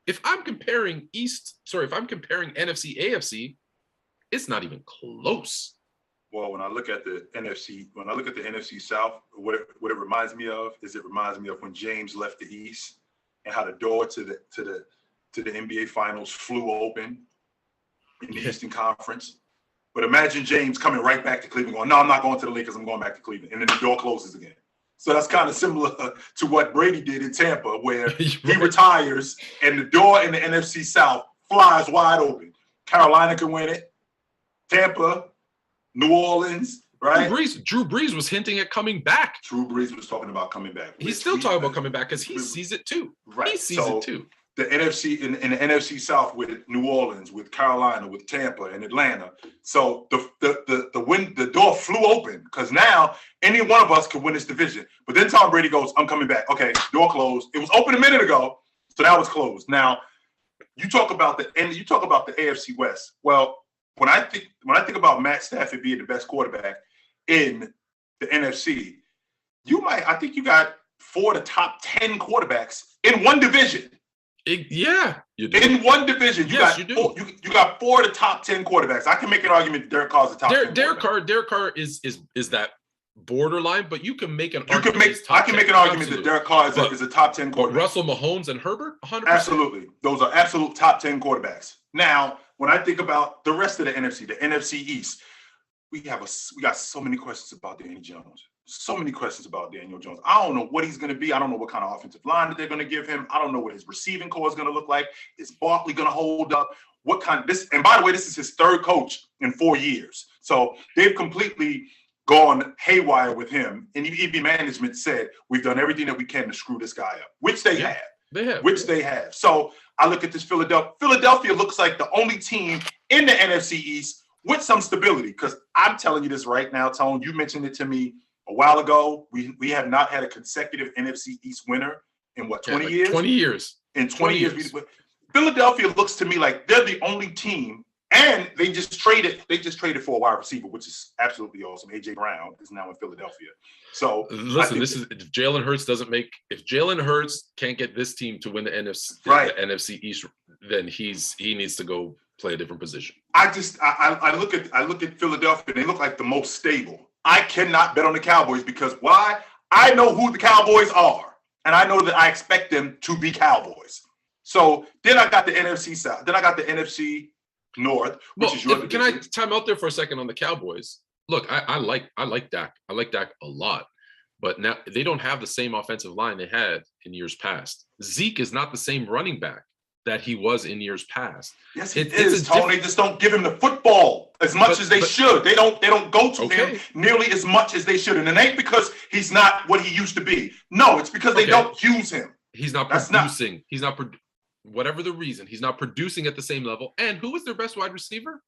If I'm comparing NFC, AFC, it's not even close. Well, when I look at the NFC South, what it reminds me of is when James left the East and how the door to the NBA Finals flew open in the Eastern Conference. But imagine James coming right back to Cleveland going, no, I'm not going to the Lakers, I'm going back to Cleveland. And then the door closes again. So that's kind of similar to what Brady did in Tampa, where he retires and the door in the NFC South flies wide open. Carolina can win it. Tampa, New Orleans, right? Drew Brees was hinting at coming back. Drew Brees was talking about coming back. He's still talking about coming back because he sees it too. Right. He sees it too. The NFC in the NFC South with New Orleans, with Carolina, with Tampa and Atlanta. So the door flew open because now any one of us could win this division. But then Tom Brady goes, I'm coming back. Okay, door closed. It was open a minute ago, so now it's closed. Now you talk about the AFC West. Well, when I think about Matt Stafford being the best quarterback in the NFC, I think you got 4 of the top 10 quarterbacks in one division. You do. In one division, you got 4 of the top 10 quarterbacks. I can make an argument that Derek Carr's the top 10 Derek Carr is that borderline, but you can make an argument. I can make an argument that Derek Carr is a top 10 quarterback. Russell Mahomes and Herbert, 100%. Absolutely. Those are absolute top 10 quarterbacks. Now, when I think about the rest of the NFC East, we got so many questions about Daniel Jones. So many questions about Daniel Jones. I don't know what he's going to be. I don't know what kind of offensive line that they're going to give him. I don't know what his receiving core is going to look like. Is Barkley going to hold up? And by the way, this is his 3rd coach in 4 years. So they've completely gone haywire with him. And EB management said, we've done everything that we can to screw this guy up, which they have. They have. So I look at this Philadelphia. Philadelphia looks like the only team in the NFC East with some stability. Because I'm telling you this right now, Tone, you mentioned it to me a while ago. We have not had a consecutive NFC East winner in 20 years? 20 years. In 20 years. Philadelphia looks to me like they're the only team, and they just traded for a wide receiver, which is absolutely awesome. AJ Brown is now in Philadelphia. So listen, if Jalen Hurts can't get this team to win the NFC East, then he needs to go play a different position. I look at Philadelphia, and they look like the most stable. I cannot bet on the Cowboys because why? I know who the Cowboys are, and I know that I expect them to be Cowboys. So then I got the NFC South. Then I got the NFC North, which is your division. Can I time out there for a second on the Cowboys? Look, I like Dak. I like Dak a lot, but now they don't have the same offensive line they had in years past. Zeke is not the same running back that he was in years past. Yes, it is, Tony. They just don't give him the football as much as they should. They don't go to him nearly as much as they should. And it ain't because he's not what he used to be. No, it's because they don't use him. He's not producing. Whatever the reason, he's not producing at the same level. And who was their best wide receiver?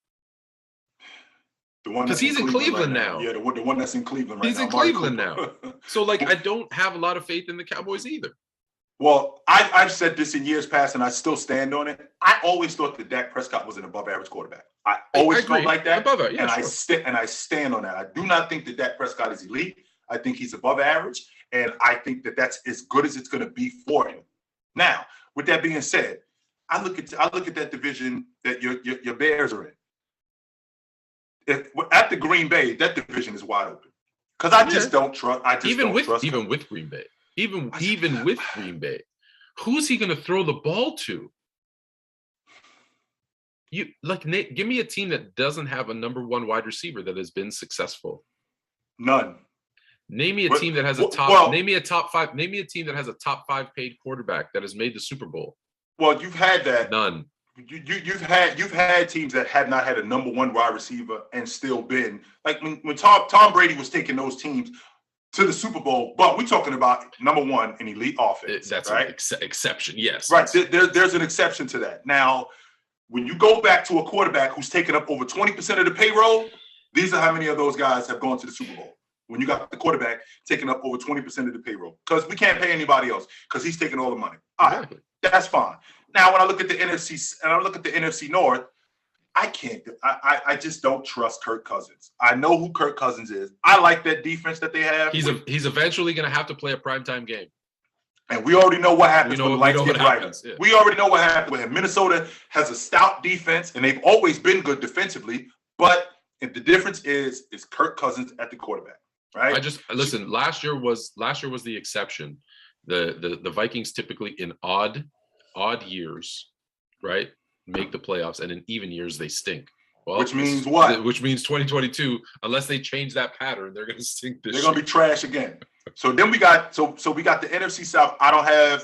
The one because he's in Cleveland now. Yeah, the one that's in Cleveland right now. He's in Cleveland now. So, I don't have a lot of faith in the Cowboys either. Well, I've said this in years past, and I still stand on it. I always thought that Dak Prescott was an above-average quarterback. I always felt like that, I stand on that. I do not think that Dak Prescott is elite. I think he's above average, and I think that that's as good as it's going to be for him. Now, with that being said, I look at that division that your Bears are in. At the Green Bay, that division is wide open. Because I just don't trust. Even with Green Bay, even with Green Bay, who's he going to throw the ball to? Give me a team that doesn't have a number one wide receiver that has been successful. None. Name me a team that has a top. Name me a top five. Name me a team that has a top 5 paid quarterback that has made the Super Bowl. Well, you've had that. None. You've had teams that have not had a number one wide receiver and still been like when Tom Brady was taking those teams to the Super Bowl. But we're talking about number one, an elite offense. That's right? An exception. Yes. Right. There's an exception to that. Now, when you go back to a quarterback who's taken up over 20% of the payroll, these are how many of those guys have gone to the Super Bowl. When you got the quarterback taking up over 20% of the payroll, because we can't pay anybody else because he's taking all the money. All right, that's fine. Now, when I look at the NFC and I look at the NFC North, I just don't trust Kirk Cousins. I know who Kirk Cousins is. I like that defense that they have. He's eventually going to have to play a primetime game. And we already know what happens when the lights get bright. Yeah. We already know what happened with him. Minnesota has a stout defense, and they've always been good defensively. But the difference is Kirk Cousins at the quarterback. Right. Listen. Last year was the exception. The Vikings typically in odd years, right, make the playoffs, and in even years they stink. Well, which means what? Which means 2022. Unless they change that pattern, they're going to stink. They're going to be trash again. So then we got the NFC South. I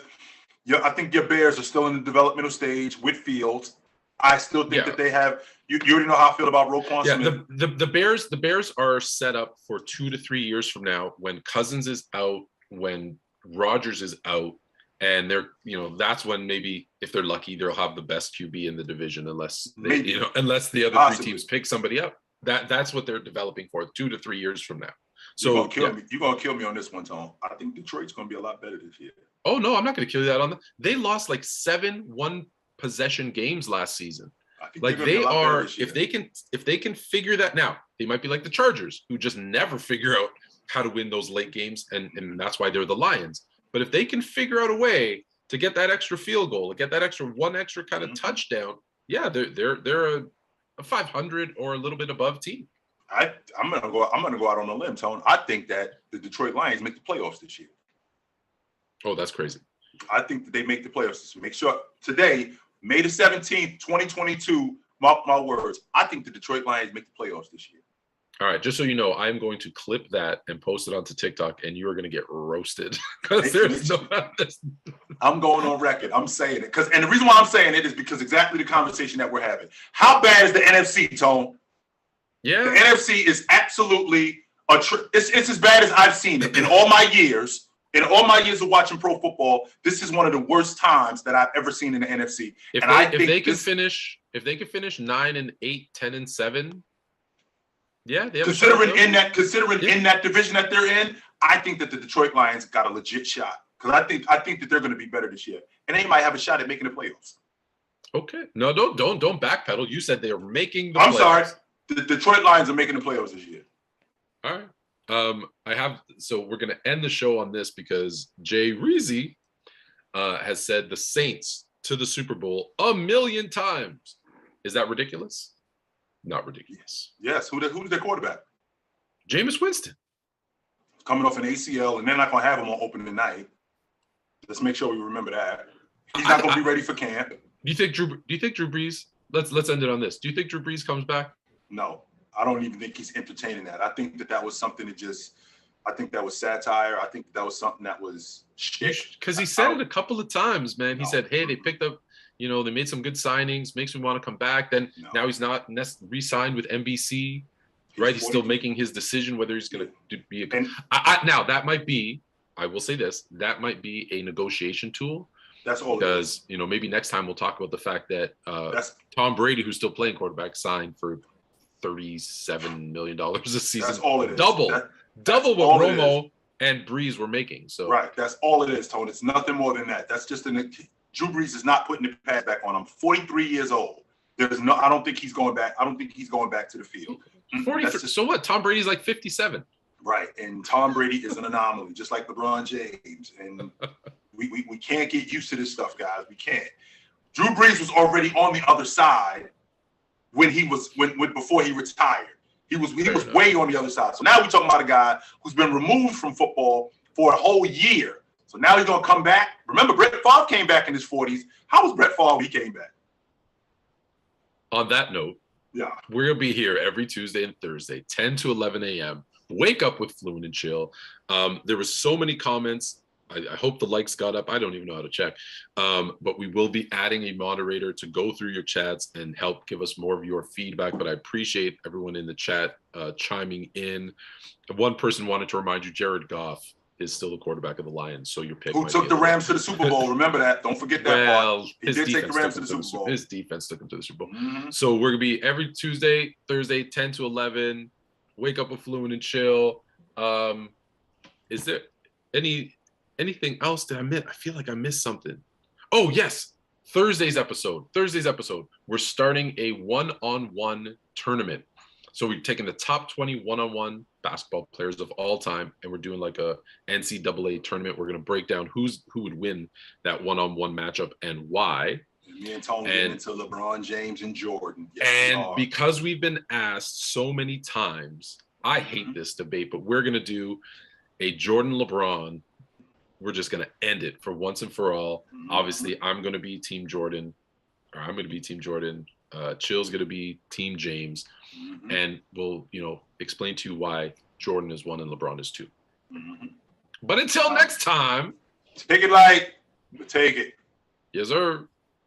think your Bears are still in the developmental stage with Fields. I still think that they have. You already know how I feel about Roquan Smith. The Bears are set up for 2 to 3 years from now when Cousins is out, when Rodgers is out, and that's when maybe if they're lucky they'll have the best QB in the division unless the other 3 teams pick somebody up. That's what they're developing for 2 to 3 years from now. So you're gonna kill me on this one, Tom. I think Detroit's gonna be a lot better this year. Oh no, I'm not gonna kill you that on they lost like 7 1-possession games last season. Like they are, if they can figure that now, they might be like the Chargers, who just never figure out how to win those late games, and that's why they're the Lions. But if they can figure out a way to get that extra field goal, to get that extra kind of touchdown, yeah, they're a 500 or a little bit above team. I'm gonna go out on a limb, Tone. I think that the Detroit Lions make the playoffs this year. Oh, that's crazy. I think that they make the playoffs this year. Make sure today, May the 17th, 2022, mark my words, I think the Detroit Lions make the playoffs this year. All right, just so you know, I'm going to clip that and post it onto TikTok, and you are going to get roasted because there's no. I'm going on record. I'm saying it and the reason why I'm saying it is because exactly the conversation that we're having. How bad is the NFC, Tone? Yeah, the NFC is absolutely it's as bad as I've seen it in all my years. In all my years of watching pro football, this is one of the worst times that I've ever seen in the NFC. If they can finish 9-8, 10-7, yeah, considering in that division that they're in, I think that the Detroit Lions got a legit shot because I think that they're going to be better this year, and they might have a shot at making the playoffs. Okay, no, don't backpedal. You said they are making the playoffs. I'm sorry, the Detroit Lions are making the playoffs this year. All right. So we're going to end the show on this because Jay Reezy has said the Saints to the Super Bowl 1 million times. Is that ridiculous? Not ridiculous. Yes. Who's their quarterback? Jameis Winston. Coming off an ACL, and they're not going to have him on opening night. Let's make sure we remember that. He's not going to be ready for camp. Do you think Drew Brees? Let's end it on this. Do you think Drew Brees comes back? No. I don't even think he's entertaining that. I think that was something I think that was satire. I think that was something that was shit. Because he said it a couple of times, man. He said, hey, they picked up, they made some good signings, makes me want to come back. Then now he's not re-signed with NBC, right? He's still making his decision whether he's going to be now that might be, I will say this, that might be a negotiation tool. That's all because, maybe next time we'll talk about the fact that Tom Brady, who's still playing quarterback, signed for $37 million a season. That's all it is. Double what Romo and Brees were making. So right, that's all it is, Tony. It's nothing more than that. That's just Drew Brees is not putting the pads back on him. 43 years old. I don't think he's going back. I don't think he's going back to the field. 43. So what? Tom Brady's like 57. Right, and Tom Brady is an anomaly, just like LeBron James. And we can't get used to this stuff, guys. We can't. Drew Brees was already on the other side when before he retired. He was way on the other side. So now we're talking about a guy who's been removed from football for a whole year. So now he's going to come back. Remember, Brett Favre came back in his 40s. How was Brett Favre when he came back? On that note, we're going to be here every Tuesday and Thursday, 10 to 11 a.m. Wake up with Fluent and Chill. There was so many comments. I hope the likes got up. I don't even know how to check. But we will be adding a moderator to go through your chats and help give us more of your feedback. But I appreciate everyone in the chat chiming in. One person wanted to remind you, Jared Goff is still the quarterback of the Lions. So your pick. Who took the Rams to the Super Bowl? Remember that. Don't forget that part. He did take the Rams to the Super Bowl. His defense took him to the Super Bowl. So we're going to be every Tuesday, Thursday, 10 to 11. Wake up with Fluent and Chill. Is there anything else that I missed? I feel like I missed something. Oh, yes. Thursday's episode. We're starting a one-on-one tournament. So we're taking the top 20 one-on-one basketball players of all time, and we're doing like a NCAA tournament. We're going to break down who would win that one-on-one matchup and why. Me and Tony get into LeBron James and Jordan. Yes, and because we've been asked so many times, I hate this debate, but we're going to do a Jordan-LeBron. We're just going to end it for once and for all. Obviously, I'm going to be Team Jordan. Chill's going to be Team James. And we'll, explain to you why Jordan is 1 and LeBron is 2. But until next time. Take it light, but take it. Yes, sir.